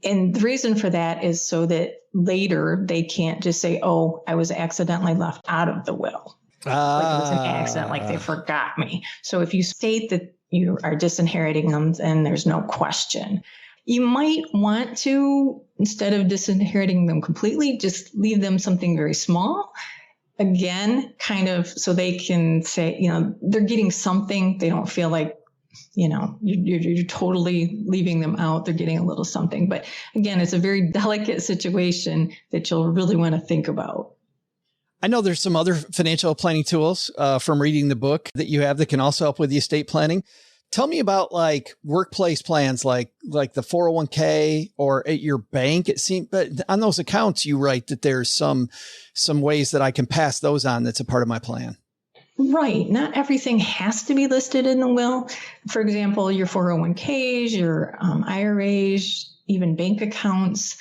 [SPEAKER 7] And the reason for that is so that later they can't just say, oh, I was accidentally left out of the will. Like it was an accident, like they forgot me. So if you state that you are disinheriting them, then there's no question. You might want to, instead of disinheriting them completely, just leave them something very small. Again, kind of so they can say, they're getting something. They don't feel like, you're totally leaving them out. They're getting a little something. But again, it's a very delicate situation that you'll really want to think about.
[SPEAKER 2] I know there's some other financial planning tools from reading the book that you have that can also help with the estate planning. Tell me about like workplace plans, like the 401k or at your bank. It seems, but on those accounts, you write that there's some ways that I can pass those on. That's a part of my plan.
[SPEAKER 7] Right. Not everything has to be listed in the will. For example, your 401ks, your IRAs, even bank accounts.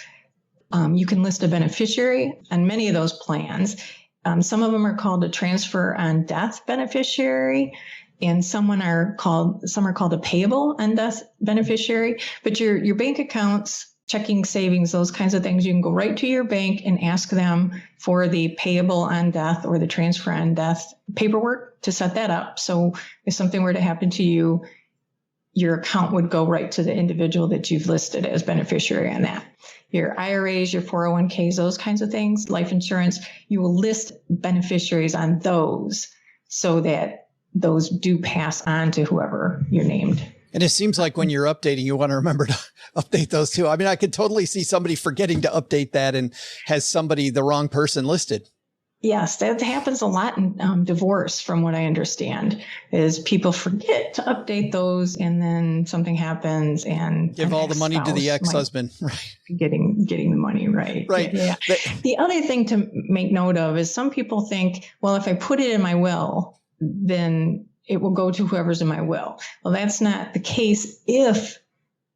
[SPEAKER 7] You can list a beneficiary on many of those plans. Some of them are called a transfer on death beneficiary. And some are called a payable on death beneficiary. But your bank accounts, checking, savings, those kinds of things, you can go right to your bank and ask them for the payable on death or the transfer on death paperwork to set that up. So if something were to happen to you, your account would go right to the individual that you've listed as beneficiary on that. Your IRAs, your 401ks, those kinds of things, life insurance, you will list beneficiaries on those so that those do pass on to whoever you're named.
[SPEAKER 2] And it seems like when you're updating, you want to remember to update those too. I mean, I could totally see somebody forgetting to update that and has the wrong person listed.
[SPEAKER 7] Yes, that happens a lot in divorce, from what I understand, is people forget to update those and then something happens and
[SPEAKER 2] give all the money to the ex-husband. Right.
[SPEAKER 7] Getting the money. Right.
[SPEAKER 2] Right.
[SPEAKER 7] Yeah. The other thing to make note of is some people think, well, if I put it in my will, then it will go to whoever's in my will. Well, that's not the case if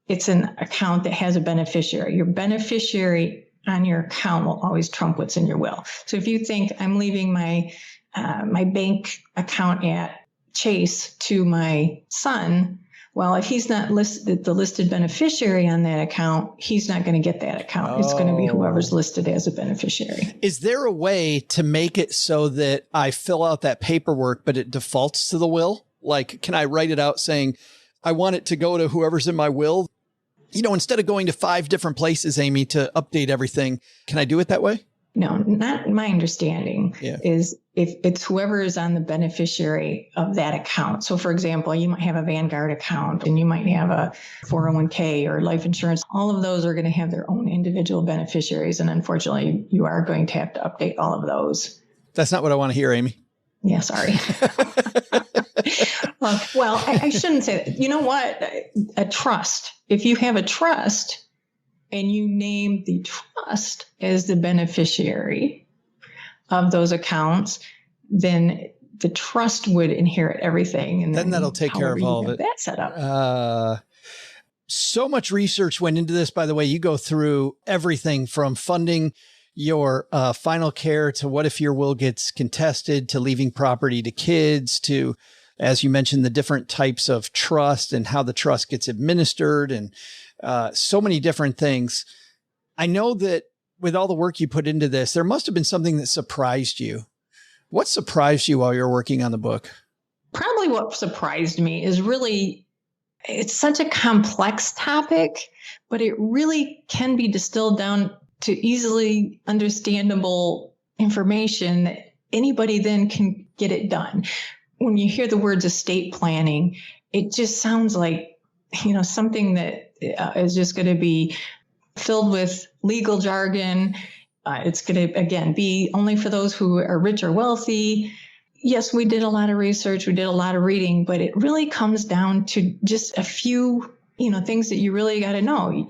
[SPEAKER 7] it's an account that has a beneficiary. Your beneficiary on your account will always trump what's in your will. So if you think I'm leaving my my bank account at Chase to my son, well, if he's not the listed beneficiary on that account, he's not going to get that account. Oh. It's going to be whoever's listed as a beneficiary.
[SPEAKER 2] Is there a way to make it so that I fill out that paperwork, but it defaults to the will? Like, can I write it out saying, I want it to go to whoever's in my will? You know, instead of going to 5 different places, Amy, to update everything, can I do it that way?
[SPEAKER 7] No, not my understanding is if it's whoever is on the beneficiary of that account. So for example, you might have a Vanguard account and you might have a 401k or life insurance. All of those are going to have their own individual beneficiaries. And unfortunately, you are going to have to update all of those.
[SPEAKER 2] That's not what I want to hear, Amy.
[SPEAKER 7] Yeah, sorry. Well, I shouldn't say that. You know what? A trust. If you have a trust, and you name the trust as the beneficiary of those accounts, then the trust would inherit everything. And
[SPEAKER 2] then that'll take care of all of it.
[SPEAKER 7] That set up.
[SPEAKER 2] So much research went into this, by the way. You go through everything from funding your final care to what if your will gets contested, to leaving property to kids, to, as you mentioned, the different types of trust and how the trust gets administered, and so many different things. I know that with all the work you put into this, there must have been something that surprised you. What surprised you while you were working on the book?
[SPEAKER 7] Probably what surprised me is really, it's such a complex topic, but it really can be distilled down to easily understandable information that anybody then can get it done. When you hear the words estate planning, it just sounds like, you know, something that is just going to be filled with legal jargon. It's going to, again, be only for those who are rich or wealthy. Yes, we did a lot of research. We did a lot of reading, but it really comes down to just a few, you know, things that you really got to know. You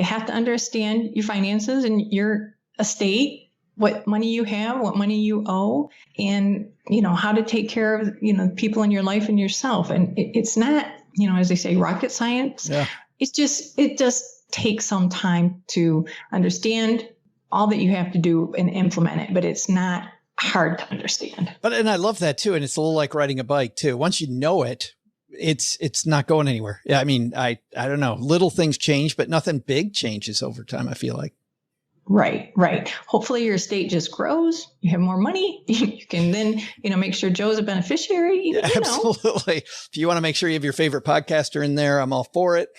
[SPEAKER 7] have to understand your finances and your estate, what money you have, what money you owe, and, you know, how to take care of, you know, people in your life and yourself. And it's not, you know, as they say, rocket science. Yeah. It just takes some time to understand all that you have to do and implement it, but it's not hard to understand.
[SPEAKER 2] And I love that too. And it's a little like riding a bike too. Once you know it, it's not going anywhere. Yeah. I mean, I don't know, little things change, but nothing big changes over time, I feel like.
[SPEAKER 7] Right. Hopefully your estate just grows. You have more money. You can then, you know, make sure Joe's a beneficiary.
[SPEAKER 2] Yeah, absolutely. If you want to make sure you have your favorite podcaster in there, I'm all for it.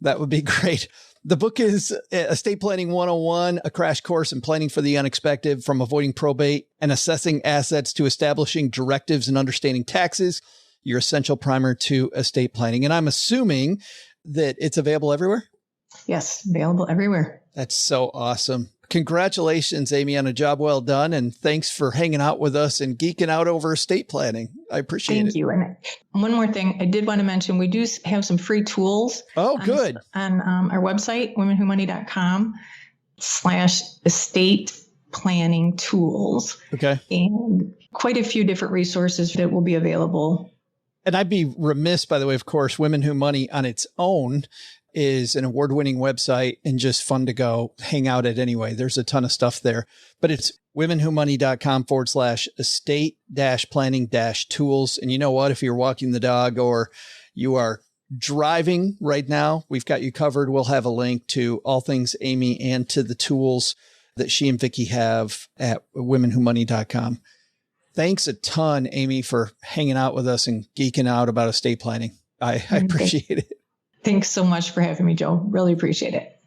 [SPEAKER 2] That would be great. The book is Estate Planning 101, a crash course in planning for the unexpected, from avoiding probate and assessing assets to establishing directives and understanding taxes, your essential primer to estate planning. And I'm assuming that it's available everywhere?
[SPEAKER 7] Yes, available everywhere.
[SPEAKER 2] That's so awesome. Congratulations, Amy, on a job well done. And thanks for hanging out with us and geeking out over estate planning. I appreciate it.
[SPEAKER 7] Thank you. And one more thing I did want to mention, we do have some free tools.
[SPEAKER 2] Oh, good.
[SPEAKER 7] On our website, womenwhomoney.com/estate planning tools.
[SPEAKER 2] Okay.
[SPEAKER 7] And quite a few different resources that will be available.
[SPEAKER 2] And I'd be remiss, by the way, of course, Women Who Money on its own is an award-winning website and just fun to go hang out at anyway. There's a ton of stuff there, but it's womenwhomoney.com/estate-planning-tools. And you know what? If you're walking the dog or you are driving right now, we've got you covered. We'll have a link to all things Amy and to the tools that she and Vicky have at womenwhomoney.com. Thanks a ton, Amy, for hanging out with us and geeking out about estate planning. I appreciate it.
[SPEAKER 7] Thanks so much for having me, Joe. Really appreciate it.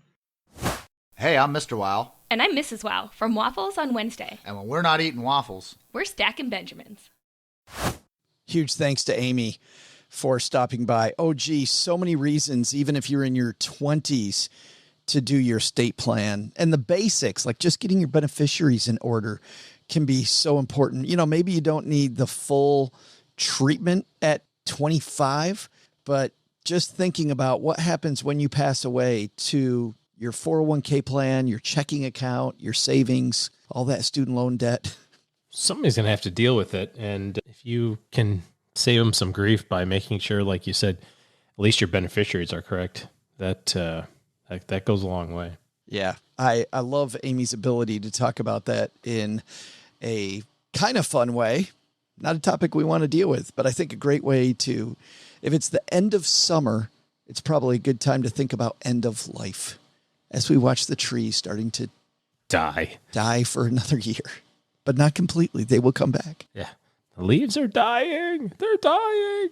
[SPEAKER 8] Hey, I'm Mr. Wow.
[SPEAKER 9] And I'm Mrs. Wow from Waffles on Wednesday.
[SPEAKER 8] And when we're not eating waffles,
[SPEAKER 9] we're stacking Benjamins.
[SPEAKER 2] Huge thanks to Amy for stopping by. Oh, gee, so many reasons, even if you're in your 20s, to do your estate plan. And the basics, like just getting your beneficiaries in order, can be so important. You know, maybe you don't need the full treatment at 25, but just thinking about what happens when you pass away to your 401k plan, your checking account, your savings, all that student loan debt.
[SPEAKER 3] Somebody's going to have to deal with it. And if you can save them some grief by making sure, like you said, at least your beneficiaries are correct, that goes a long way.
[SPEAKER 2] Yeah, I love Amy's ability to talk about that in a kind of fun way. Not a topic we want to deal with, but I think a great way to, if it's the end of summer, it's probably a good time to think about end of life as we watch the trees starting to die for another year, but not completely. They will come back.
[SPEAKER 3] Yeah. The leaves are dying. They're dying.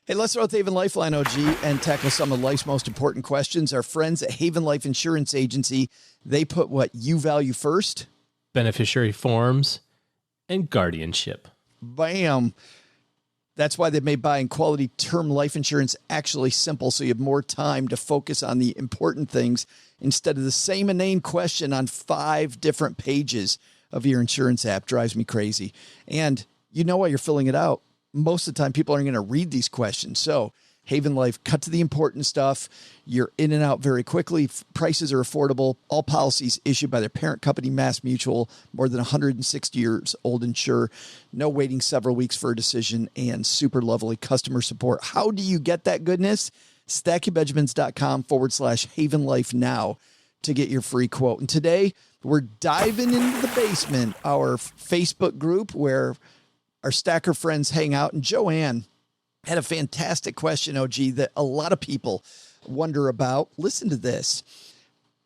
[SPEAKER 2] Hey, let's throw out the Haven Lifeline, OG, and tackle some of life's most important questions. Our friends at Haven Life Insurance Agency, they put what you value first.
[SPEAKER 3] Beneficiary forms and guardianship.
[SPEAKER 2] Bam. That's why they've made buying quality term life insurance actually simple, so you have more time to focus on the important things instead of the same inane question on 5 different pages of your insurance app. Drives me crazy. And you know why you're filling it out. Most of the time, people aren't going to read these questions. So Haven Life, cut to the important stuff. You're in and out very quickly. Prices are affordable. All policies issued by their parent company, Mass Mutual, more than 160 years old insurer. No waiting several weeks for a decision, and super lovely customer support. How do you get that goodness? StackyBenjamins.com/Haven Life now to get your free quote. And today we're diving into the basement, our Facebook group where our stacker friends hang out. And Joanne had a fantastic question, OG, that a lot of people wonder about. Listen to this.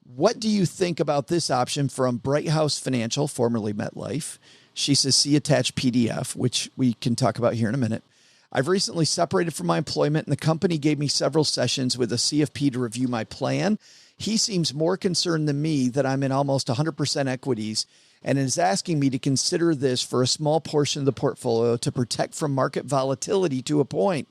[SPEAKER 2] What do you think about this option from Bright House Financial, formerly MetLife? She says, see attached PDF, which we can talk about here in a minute. I've recently separated from my employment, and the company gave me several sessions with a CFP to review my plan. He seems more concerned than me that I'm in almost 100% equities and is asking me to consider this for a small portion of the portfolio to protect from market volatility to a point.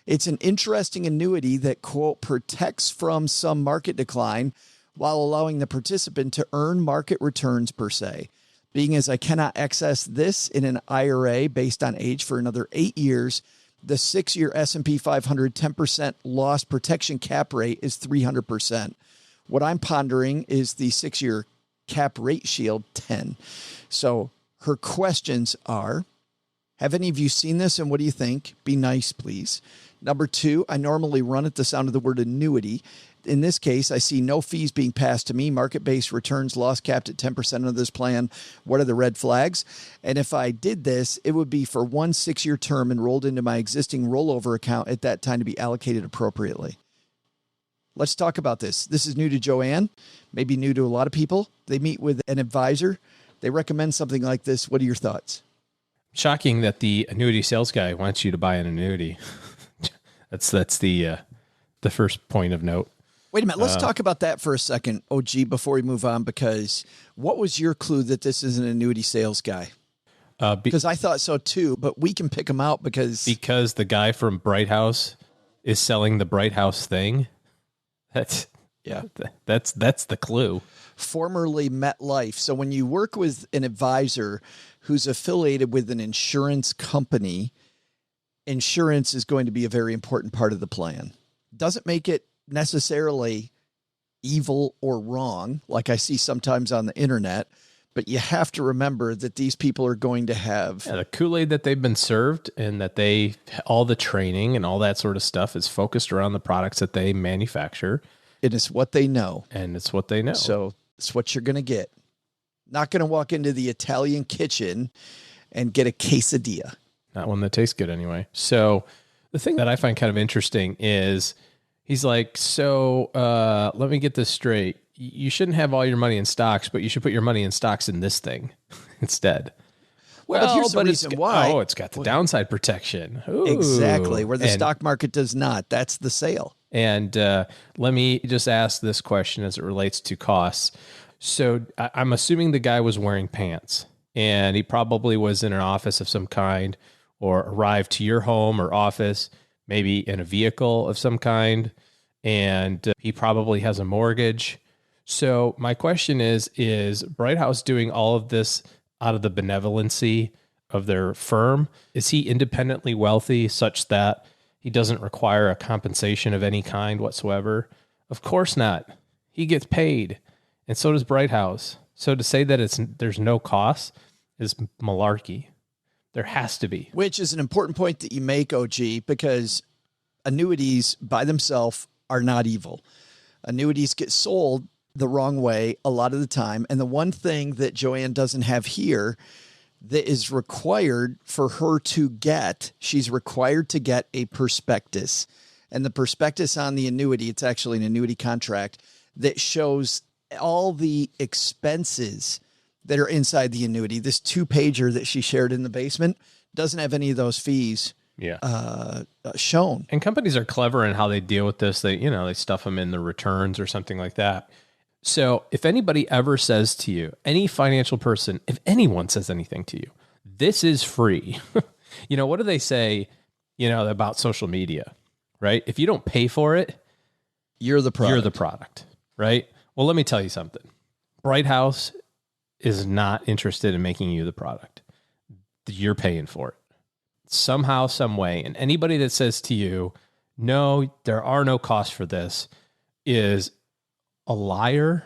[SPEAKER 2] It's an interesting annuity that, quote, protects from some market decline while allowing the participant to earn market returns per se. Being as I cannot access this in an IRA based on age for another 8 years, the 6-year S&P 500 10% loss protection cap rate is 300%. What I'm pondering is the 6-year cap rate shield 10. So her questions are, have any of you seen this and what do you think? Be nice, please. Number 2, I normally run at the sound of the word annuity. In this case, I see no fees being passed to me, market-based returns, loss capped at 10% of this plan. What are the red flags? And if I did this, it would be for 1 6-year term enrolled into my existing rollover account at that time to be allocated appropriately. Let's talk about this. This is new to Joanne, maybe new to a lot of people. They meet with an advisor. They recommend something like this. What are your thoughts?
[SPEAKER 3] Shocking that the annuity sales guy wants you to buy an annuity. That's the first point of note.
[SPEAKER 2] Wait a minute. Let's talk about that for a second, OG, before we move on, because what was your clue that this is an annuity sales guy? Because I thought so too, but we can pick him out because
[SPEAKER 3] the guy from Bright House is selling the Bright House thing. That's the clue.
[SPEAKER 2] Formerly MetLife. So when you work with an advisor who's affiliated with an insurance company, insurance is going to be a very important part of the plan. Doesn't make it necessarily evil or wrong, like I see sometimes on the internet, but you have to remember that these people are going to have
[SPEAKER 3] the Kool-Aid that they've been served, and that all the training and all that sort of stuff is focused around the products that they manufacture.
[SPEAKER 2] It is what they know.
[SPEAKER 3] And it's what they know.
[SPEAKER 2] So it's what you're going to get. Not going to walk into the Italian kitchen and get a quesadilla.
[SPEAKER 3] Not one that tastes good anyway. So the thing that I find kind of interesting is he's like, let me get this straight. You shouldn't have all your money in stocks, but you should put your money in stocks in this thing instead.
[SPEAKER 2] Well, but here's the reason why.
[SPEAKER 3] Oh, it's got the downside protection. Ooh.
[SPEAKER 2] Exactly. Where the stock market does not. That's the sale.
[SPEAKER 3] And let me just ask this question as it relates to costs. So I'm assuming the guy was wearing pants, and he probably was in an office of some kind, or arrived to your home or office, maybe in a vehicle of some kind, and he probably has a mortgage. So my question is Bright House doing all of this out of the benevolency of their firm? Is he independently wealthy such that he doesn't require a compensation of any kind whatsoever? Of course not. He gets paid, and so does Bright House. So to say that there's no cost is malarkey. There has to be.
[SPEAKER 2] Which is an important point that you make, OG, because annuities by themselves are not evil. Annuities get sold the wrong way a lot of the time. And the one thing that Joanne doesn't have here that is required for her to get, she's required to get a prospectus. And the prospectus on the annuity, it's actually an annuity contract that shows all the expenses that are inside the annuity. This 2-pager that she shared in the basement doesn't have any of those fees shown.
[SPEAKER 3] And companies are clever in how they deal with this. They stuff them in the returns or something like that. So if anybody ever says to you, any financial person, if anyone says anything to you, this is free. What do they say, about social media, right? If you don't pay for it,
[SPEAKER 2] you're the
[SPEAKER 3] product, right? Well, let me tell you something. Bright House is not interested in making you the product. You're paying for it somehow, some way. And anybody that says to you, no, there are no costs for this, is a liar,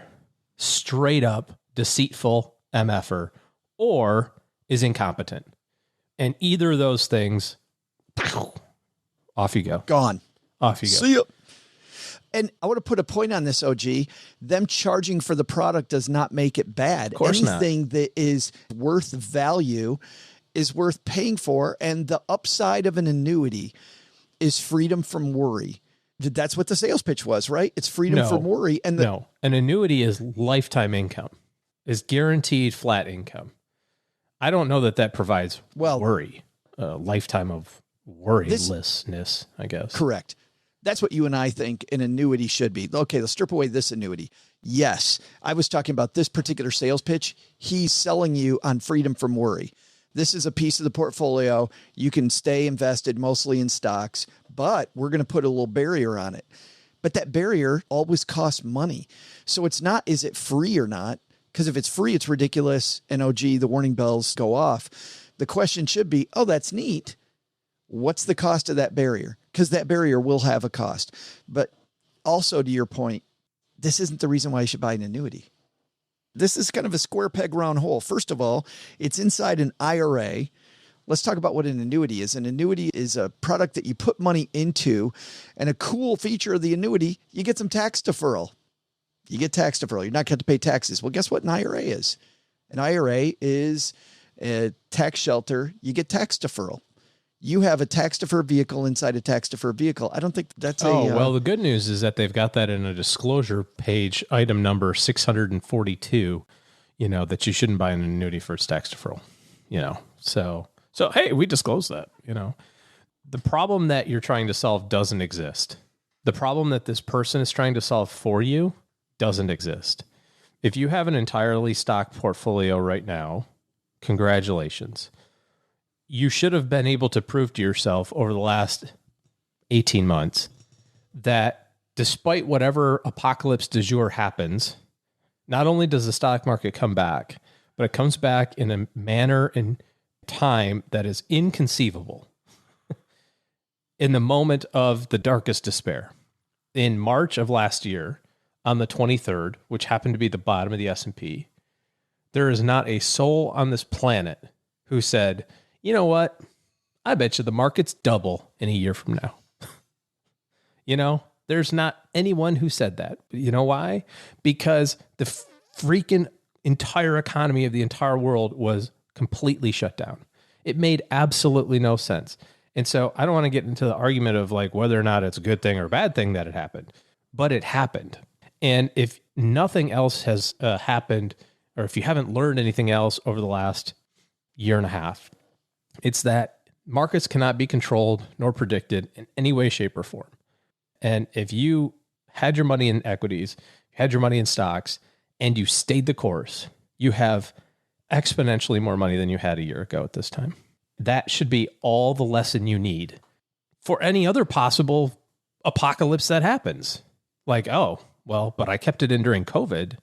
[SPEAKER 3] straight up deceitful MFer, or is incompetent. And either of those things, off you go.
[SPEAKER 2] Gone.
[SPEAKER 3] Off you go.
[SPEAKER 2] See ya. And I want to put a point on this, OG. Them charging for the product does not make it bad.
[SPEAKER 3] Of course
[SPEAKER 2] Anything that is worth value is worth paying for. And the upside of an annuity is freedom from worry. That's what the sales pitch was, right? It's freedom from worry. And
[SPEAKER 3] no, an annuity is lifetime income, is guaranteed flat income. I don't know that provides worry, a lifetime of worrylessness, I guess.
[SPEAKER 2] Correct. That's what you and I think an annuity should be. Okay, let's strip away this annuity. Yes, I was talking about this particular sales pitch. He's selling you on freedom from worry. This is a piece of the portfolio. You can stay invested mostly in stocks, but we're going to put a little barrier on it. But that barrier always costs money. So it's not, is it free or not? Because if it's free, it's ridiculous. And OG, the warning bells go off. The question should be, oh, that's neat. What's the cost of that barrier? Because that barrier will have a cost. But also to your point, this isn't the reason why you should buy an annuity. This is kind of a square peg round hole. First of all, it's inside an IRA. Let's talk about what an annuity is. An annuity is a product that you put money into, and a cool feature of the annuity, you get some tax deferral. You get tax deferral. You're not going to pay taxes. Well, guess what an IRA is? An IRA is a tax shelter. You get tax deferral. You have a tax deferred vehicle inside a tax deferred vehicle. I don't think that's
[SPEAKER 3] well, the good news is that they've got that in a disclosure page, item number 642, that you shouldn't buy an annuity for its tax deferral, So, hey, we disclose that, The problem that you're trying to solve doesn't exist. The problem that this person is trying to solve for you doesn't exist. If you have an entirely stock portfolio right now, congratulations. You should have been able to prove to yourself over the last 18 months that despite whatever apocalypse du jour happens, not only does the stock market come back, but it comes back in a manner and time that is inconceivable in the moment of the darkest despair. In March of last year, on the 23rd, which happened to be the bottom of the S&P, there is not a soul on this planet who said, you know what? I bet you the market's double in a year from now. There's not anyone who said that. You know why? Because the freaking entire economy of the entire world was completely shut down. It made absolutely no sense. And so I don't want to get into the argument of like whether or not it's a good thing or a bad thing that it happened, but it happened. And if nothing else has happened, or if you haven't learned anything else over the last year and a half, it's that markets cannot be controlled nor predicted in any way, shape, or form. And if you had your money in equities, had your money in stocks, and you stayed the course, you have exponentially more money than you had a year ago at this time. That should be all the lesson you need for any other possible apocalypse that happens. Like, oh, well, but I kept it in during COVID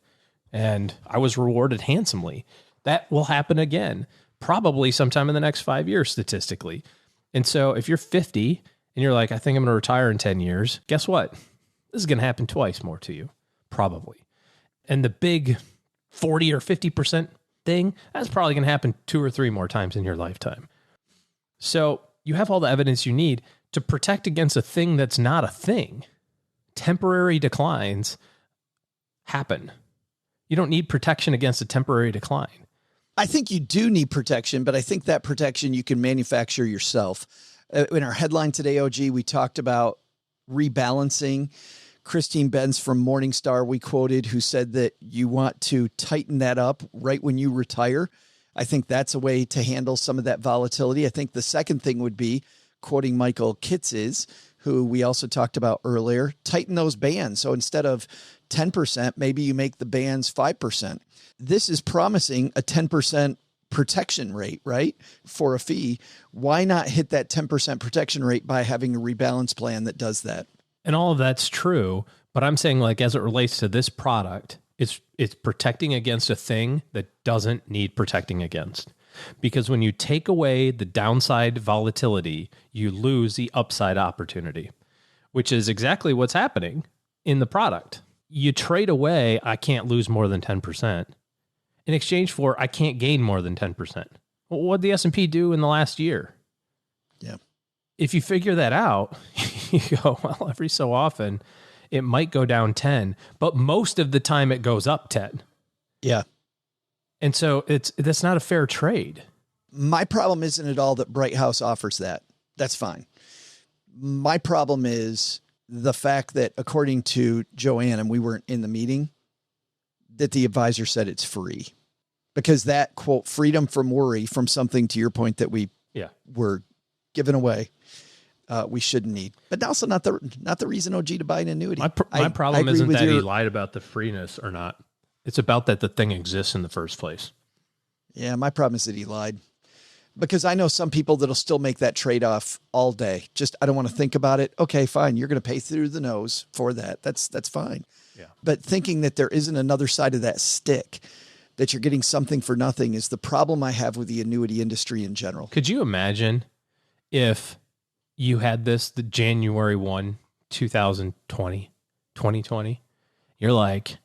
[SPEAKER 3] and I was rewarded handsomely. That will happen again, probably sometime in the next 5 years, statistically. And so if you're 50 and you're like, I think I'm going to retire in 10 years, guess what? This is going to happen twice more to you, probably. And the big 40 or 50% thing, that's probably going to happen 2 or 3 more times in your lifetime. So you have all the evidence you need to protect against a thing that's not a thing. temporary declines happen. You don't need protection against a temporary decline.
[SPEAKER 2] I think you do need protection, but I think that protection you can manufacture yourself. In our headline today, OG, we talked about rebalancing. Christine Benz from Morningstar, we quoted, who said that you want to tighten that up right when you retire. I think that's a way to handle some of that volatility. I think the second thing would be, quoting Michael Kitzes, who we also talked about earlier, tighten those bands. So instead of 10%, maybe you make the bands 5%. This is promising a 10% protection rate, right? For a fee. Why not hit that 10% protection rate by having a rebalance plan that does that?
[SPEAKER 3] And all of that's true, but I'm saying, like, as it relates to this product, it's protecting against a thing that doesn't need protecting against. Because when you take away the downside volatility, you lose the upside opportunity, which is exactly what's happening in the product. You trade away, I can't lose more than 10%, in exchange for I can't gain more than 10%. Well, what did the S&P do in the last year?
[SPEAKER 2] Yeah.
[SPEAKER 3] If you figure that out, you go, well, every so often it might go down 10, but most of the time it goes up 10.
[SPEAKER 2] Yeah.
[SPEAKER 3] And so that's not a fair trade.
[SPEAKER 2] My problem isn't at all that Bright House offers that. That's fine. My problem is the fact that, according to Joanne, and we weren't in the meeting, that the advisor said it's free. Because that, quote, freedom from worry, from something, to your point, that we were giving away, we shouldn't need. But also not the reason, OG, to buy an annuity.
[SPEAKER 3] My problem isn't that he lied about the freeness or not. It's about that the thing exists in the first place.
[SPEAKER 2] Yeah, my problem is that he lied. Because I know some people that'll still make that trade-off all day. Just, I don't want to think about it. Okay, fine. You're going to pay through the nose for that. That's fine.
[SPEAKER 3] Yeah.
[SPEAKER 2] But thinking that there isn't another side of that stick, that you're getting something for nothing, is the problem I have with the annuity industry in general.
[SPEAKER 3] Could you imagine if you had this the January 1, 2020? You're like,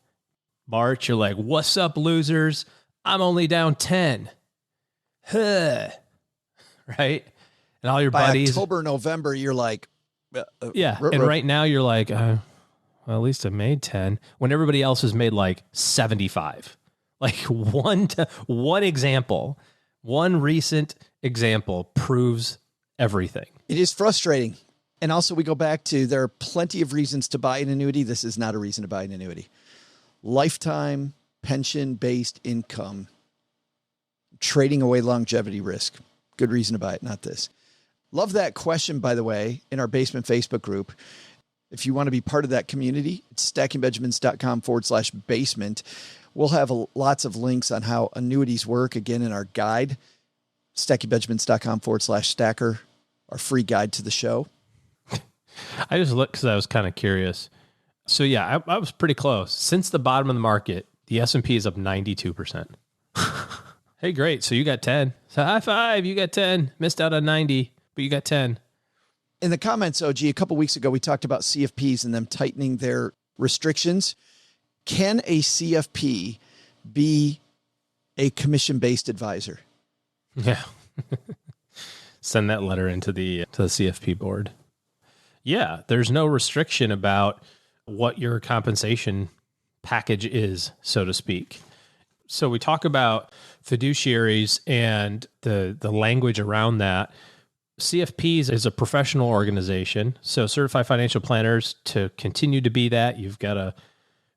[SPEAKER 3] March, you're like, what's up, losers? I'm only down 10. Huh. Right? And all your buddies.
[SPEAKER 2] By October, November, you're like,
[SPEAKER 3] and right now you're like, well, at least I made 10. When everybody else has made like 75. Like one example, one recent example proves everything.
[SPEAKER 2] It is frustrating. And also we go back to, there are plenty of reasons to buy an annuity. This is not a reason to buy an annuity. Lifetime pension-based income, trading away longevity risk. Good reason to buy it, not this. Love that question, by the way, in our Basement Facebook group. If you want to be part of that community, it's stackingbenjamins.com/basement. We'll have lots of links on how annuities work, again, in our guide, stackingbenjamins.com/stacker, our free guide to the show.
[SPEAKER 3] I just looked because I was kind of curious. So yeah, I was pretty close. Since the bottom of the market, the S&P is up 92%. Hey, great. So you got 10. So high five, you got 10. Missed out on 90, but you got 10.
[SPEAKER 2] In the comments, OG, a couple weeks ago, we talked about CFPs and them tightening their restrictions. Can a CFP be a commission-based advisor?
[SPEAKER 3] Yeah. Send that letter into the CFP board. Yeah, there's no restriction about what your compensation package is, so to speak. So we talk about fiduciaries and the language around that. CFPs is a professional organization. So certified financial planners, to continue to be that, you've got to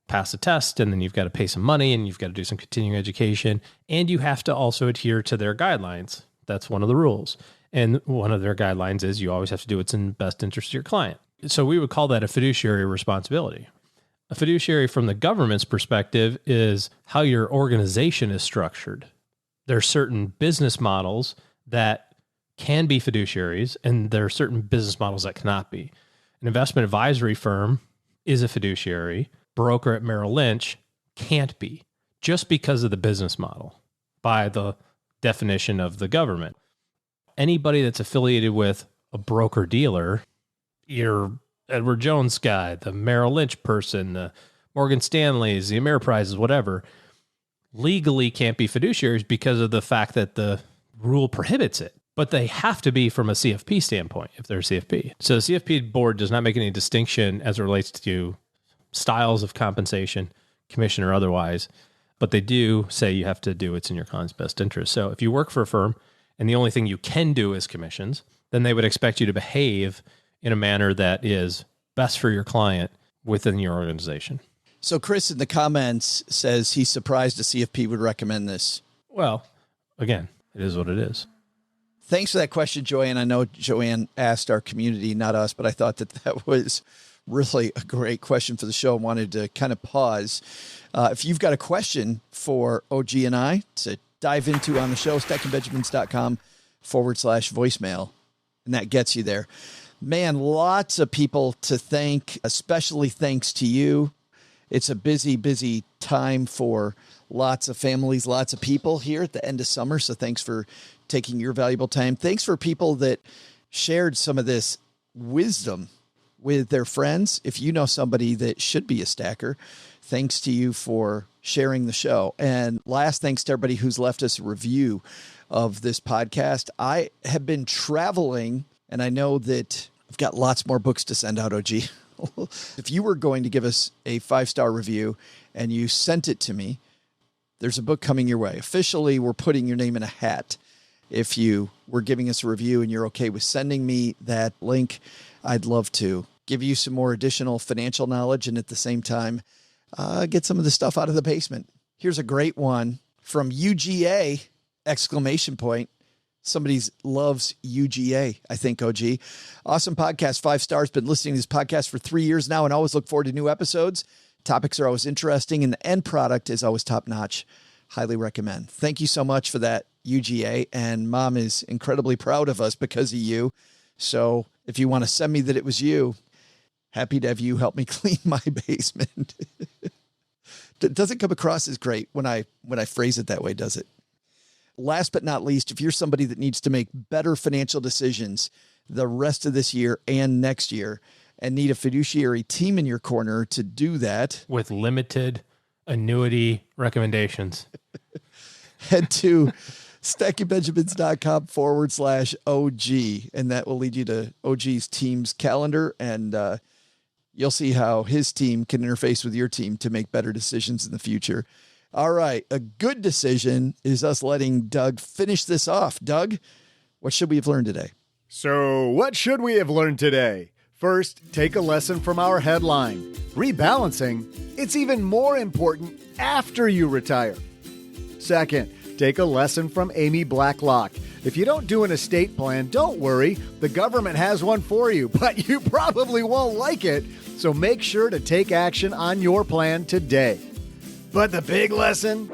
[SPEAKER 3] pass a test, and then you've got to pay some money, and you've got to do some continuing education, and you have to also adhere to their guidelines. That's one of the rules. And one of their guidelines is you always have to do what's in the best interest of your client. So we would call that a fiduciary responsibility. A fiduciary from the government's perspective is how your organization is structured. There are certain business models that can be fiduciaries, and there are certain business models that cannot be. An investment advisory firm is a fiduciary. Broker at Merrill Lynch can't be, just because of the business model by the definition of the government. Anybody that's affiliated with a broker dealer, your Edward Jones guy, the Merrill Lynch person, the Morgan Stanleys, the Ameriprises, whatever, legally can't be fiduciaries because of the fact that the rule prohibits it. but they have to be from a CFP standpoint if they're a CFP. So the CFP board does not make any distinction as it relates to styles of compensation, commission or otherwise, but they do say you have to do what's in your client's best interest. So if you work for a firm and the only thing you can do is commissions, then they would expect you to behave in a manner that is best for your client within your organization.
[SPEAKER 2] So Chris in the comments says he's surprised a CFP would recommend this.
[SPEAKER 3] Well, again, it is what it is.
[SPEAKER 2] Thanks for that question, Joanne. I know Joanne asked our community, not us, but I thought that was really a great question for the show. I wanted to kind of pause. If you've got a question for OG and I to dive into on the show, stackingbenjamins.com/voicemail, and that gets you there. Man, lots of people to thank, especially thanks to you. It's a busy, busy time for lots of families, lots of people here at the end of summer. So thanks for taking your valuable time. Thanks for people that shared some of this wisdom with their friends. If you know somebody that should be a stacker, thanks to you for sharing the show. And last, thanks to everybody who's left us a review of this podcast. I have been traveling, and I know that I've got lots more books to send out, OG. If you were going to give us a 5-star review and you sent it to me, there's a book coming your way. Officially, we're putting your name in a hat. If you were giving us a review and you're okay with sending me that link, I'd love to give you some more additional financial knowledge and at the same time, get some of the stuff out of the basement. Here's a great one from UGA, ! Somebody loves UGA, I think, OG. Awesome podcast, 5 stars. Been listening to this podcast for 3 years now and always look forward to new episodes. Topics are always interesting and the end product is always top notch. Highly recommend. Thank you so much for that, UGA. And Mom is incredibly proud of us because of you. So if you want to send me that it was you, happy to have you help me clean my basement. It doesn't come across as great when I phrase it that way, does it? Last but not least, if you're somebody that needs to make better financial decisions the rest of this year and next year and need a fiduciary team in your corner to do that
[SPEAKER 3] with limited annuity recommendations,
[SPEAKER 2] head to stackingbenjamins.com/OG, and that will lead you to OG's team's calendar, and you'll see how his team can interface with your team to make better decisions in the future. All right, a good decision is us letting Doug finish this off. Doug, what should we have learned today?
[SPEAKER 4] So, what should we have learned today? First, take a lesson from our headline. Rebalancing, it's even more important after you retire. Second, take a lesson from Amy Blacklock. If you don't do an estate plan, don't worry. The government has one for you, but you probably won't like it. So make sure to take action on your plan today. But the big lesson?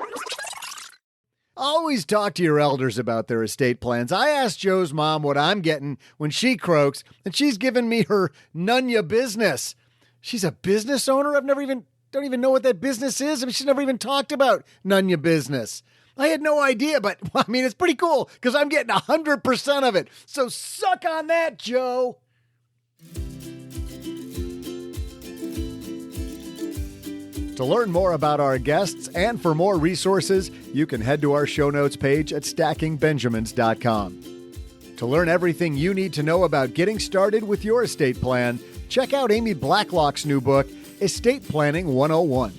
[SPEAKER 4] Always talk to your elders about their estate plans. I asked Joe's mom what I'm getting when she croaks, and she's giving me her none ya business. She's a business owner? Don't even know what that business is. I mean, she's never even talked about none ya business. I had no idea, but I mean, it's pretty cool because I'm getting 100% of it. So suck on that, Joe. To learn more about our guests and for more resources, you can head to our show notes page at stackingbenjamins.com. To learn everything you need to know about getting started with your estate plan, check out Amy Blacklock's new book, Estate Planning 101.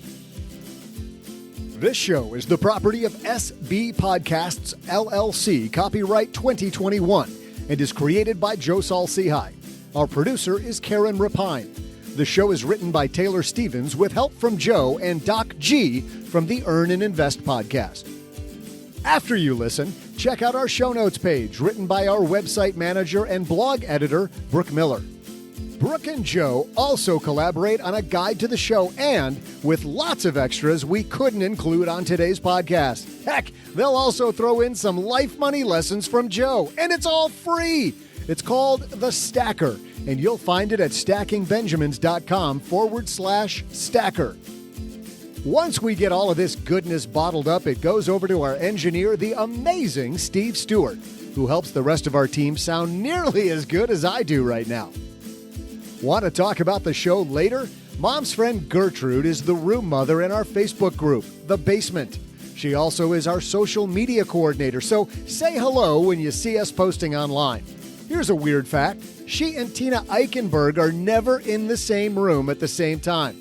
[SPEAKER 4] This show is the property of SB Podcasts, LLC, copyright 2021, and is created by Joe Saul-Sehy. Our producer is Karen Rapine. The show is written by Taylor Stevens with help from Joe and Doc G from the Earn and Invest podcast. After you listen, check out our show notes page written by our website manager and blog editor, Brooke Miller. Brooke and Joe also collaborate on a guide to the show and with lots of extras we couldn't include on today's podcast. Heck, they'll also throw in some life money lessons from Joe, and it's all free. It's called The Stacker, and you'll find it at stackingbenjamins.com/stacker. Once we get all of this goodness bottled up, it goes over to our engineer, the amazing Steve Stewart, who helps the rest of our team sound nearly as good as I do right now. Want to talk about the show later? Mom's friend Gertrude is the room mother in our Facebook group, The Basement. She also is our social media coordinator, so say hello when you see us posting online. Here's a weird fact. She and Tina Eichenberg are never in the same room at the same time.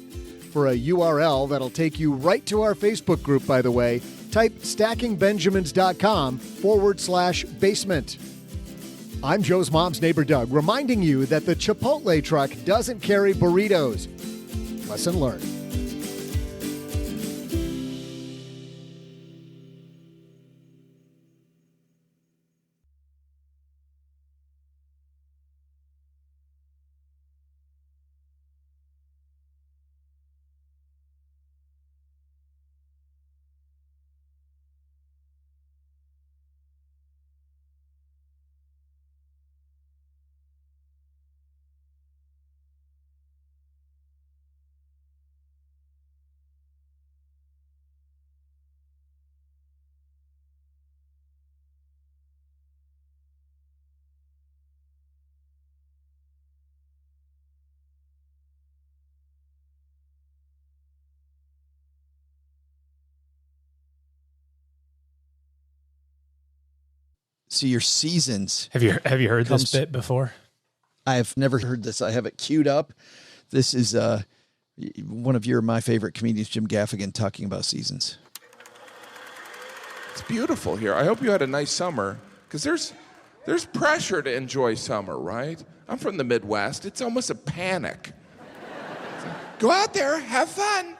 [SPEAKER 4] For a URL that'll take you right to our Facebook group, by the way, type stackingbenjamins.com/basement. I'm Joe's mom's neighbor, Doug, reminding you that the Chipotle truck doesn't carry burritos. Lesson learned.
[SPEAKER 2] So your seasons.
[SPEAKER 3] Have you heard this bit before?
[SPEAKER 2] I have never heard this. I have it queued up. This is one of my favorite comedians, Jim Gaffigan, talking about seasons.
[SPEAKER 10] It's beautiful here. I hope you had a nice summer, because there's pressure to enjoy summer, right? I'm from the Midwest. It's almost a panic. Go out there, have fun.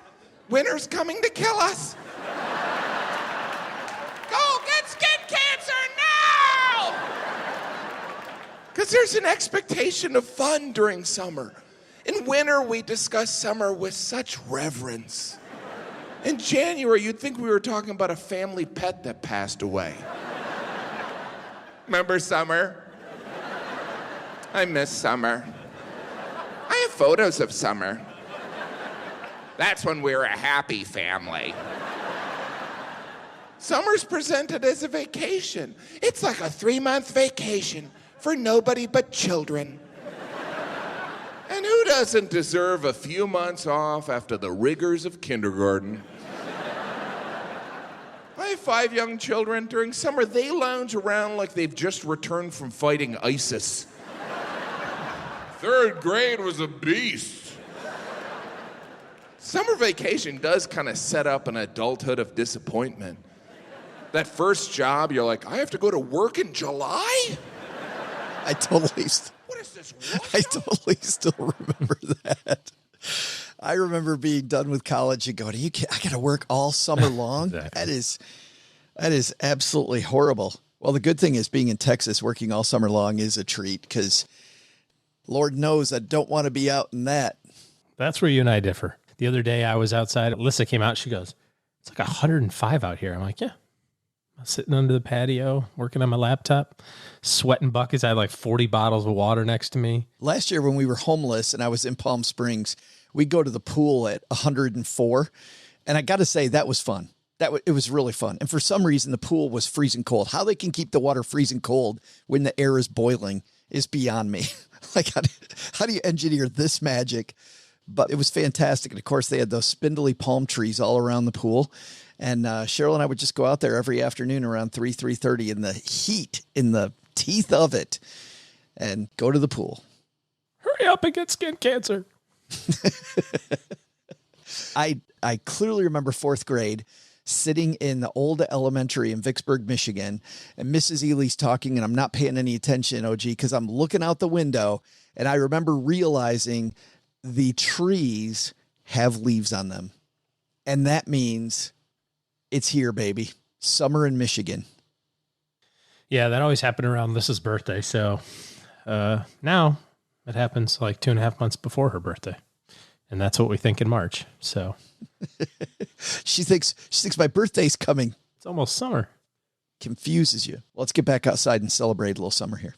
[SPEAKER 10] Winter's coming to kill us. Go get skin cancer now! Because there's an expectation of fun during summer. In winter, we discuss summer with such reverence. In January, you'd think we were talking about a family pet that passed away. Remember summer? I miss summer. I have photos of summer. That's when we were a happy family. Summer's presented as a vacation. It's like a 3-month vacation for nobody but children. And who doesn't deserve a few months off after the rigors of kindergarten? I have 5 young children. During summer, they lounge around like they've just returned from fighting ISIS. 3rd grade was a beast. Summer vacation does kind of set up an adulthood of disappointment. That first job, you're like, I have to go to work in July?
[SPEAKER 2] I totally still remember that. I remember being done with college and going, I got to work all summer long. Exactly. That is absolutely horrible. Well, the good thing is being in Texas, working all summer long is a treat, because Lord knows I don't want to be out in that.
[SPEAKER 3] That's where you and I differ. The other day I was outside. Alyssa came out. She goes, it's like 105 out here. I'm like, yeah. I'm sitting under the patio, working on my laptop, sweating buckets. I had like 40 bottles of water next to me.
[SPEAKER 2] Last year when we were homeless and I was in Palm Springs, we'd go to the pool at 104. And I got to say, that was fun. It was really fun. And for some reason, the pool was freezing cold. How they can keep the water freezing cold when the air is boiling is beyond me. Like, how do you engineer this magic? But it was fantastic. And of course, they had those spindly palm trees all around the pool. And Cheryl and I would just go out there every afternoon around 3:30 in the heat, in the teeth of it, and go to the pool.
[SPEAKER 3] Hurry up and get skin cancer.
[SPEAKER 2] I clearly remember 4th grade sitting in the old elementary in Vicksburg, Michigan, and Mrs. Ely's talking, and I'm not paying any attention, OG, because I'm looking out the window, and I remember realizing the trees have leaves on them. And that means it's here, baby. Summer in Michigan.
[SPEAKER 3] Yeah, that always happened around Alyssa's birthday. So now it happens like 2.5 months before her birthday. And that's what we think in March. So
[SPEAKER 2] she thinks my birthday's coming.
[SPEAKER 3] It's almost summer.
[SPEAKER 2] Confuses you. Let's get back outside and celebrate a little summer here.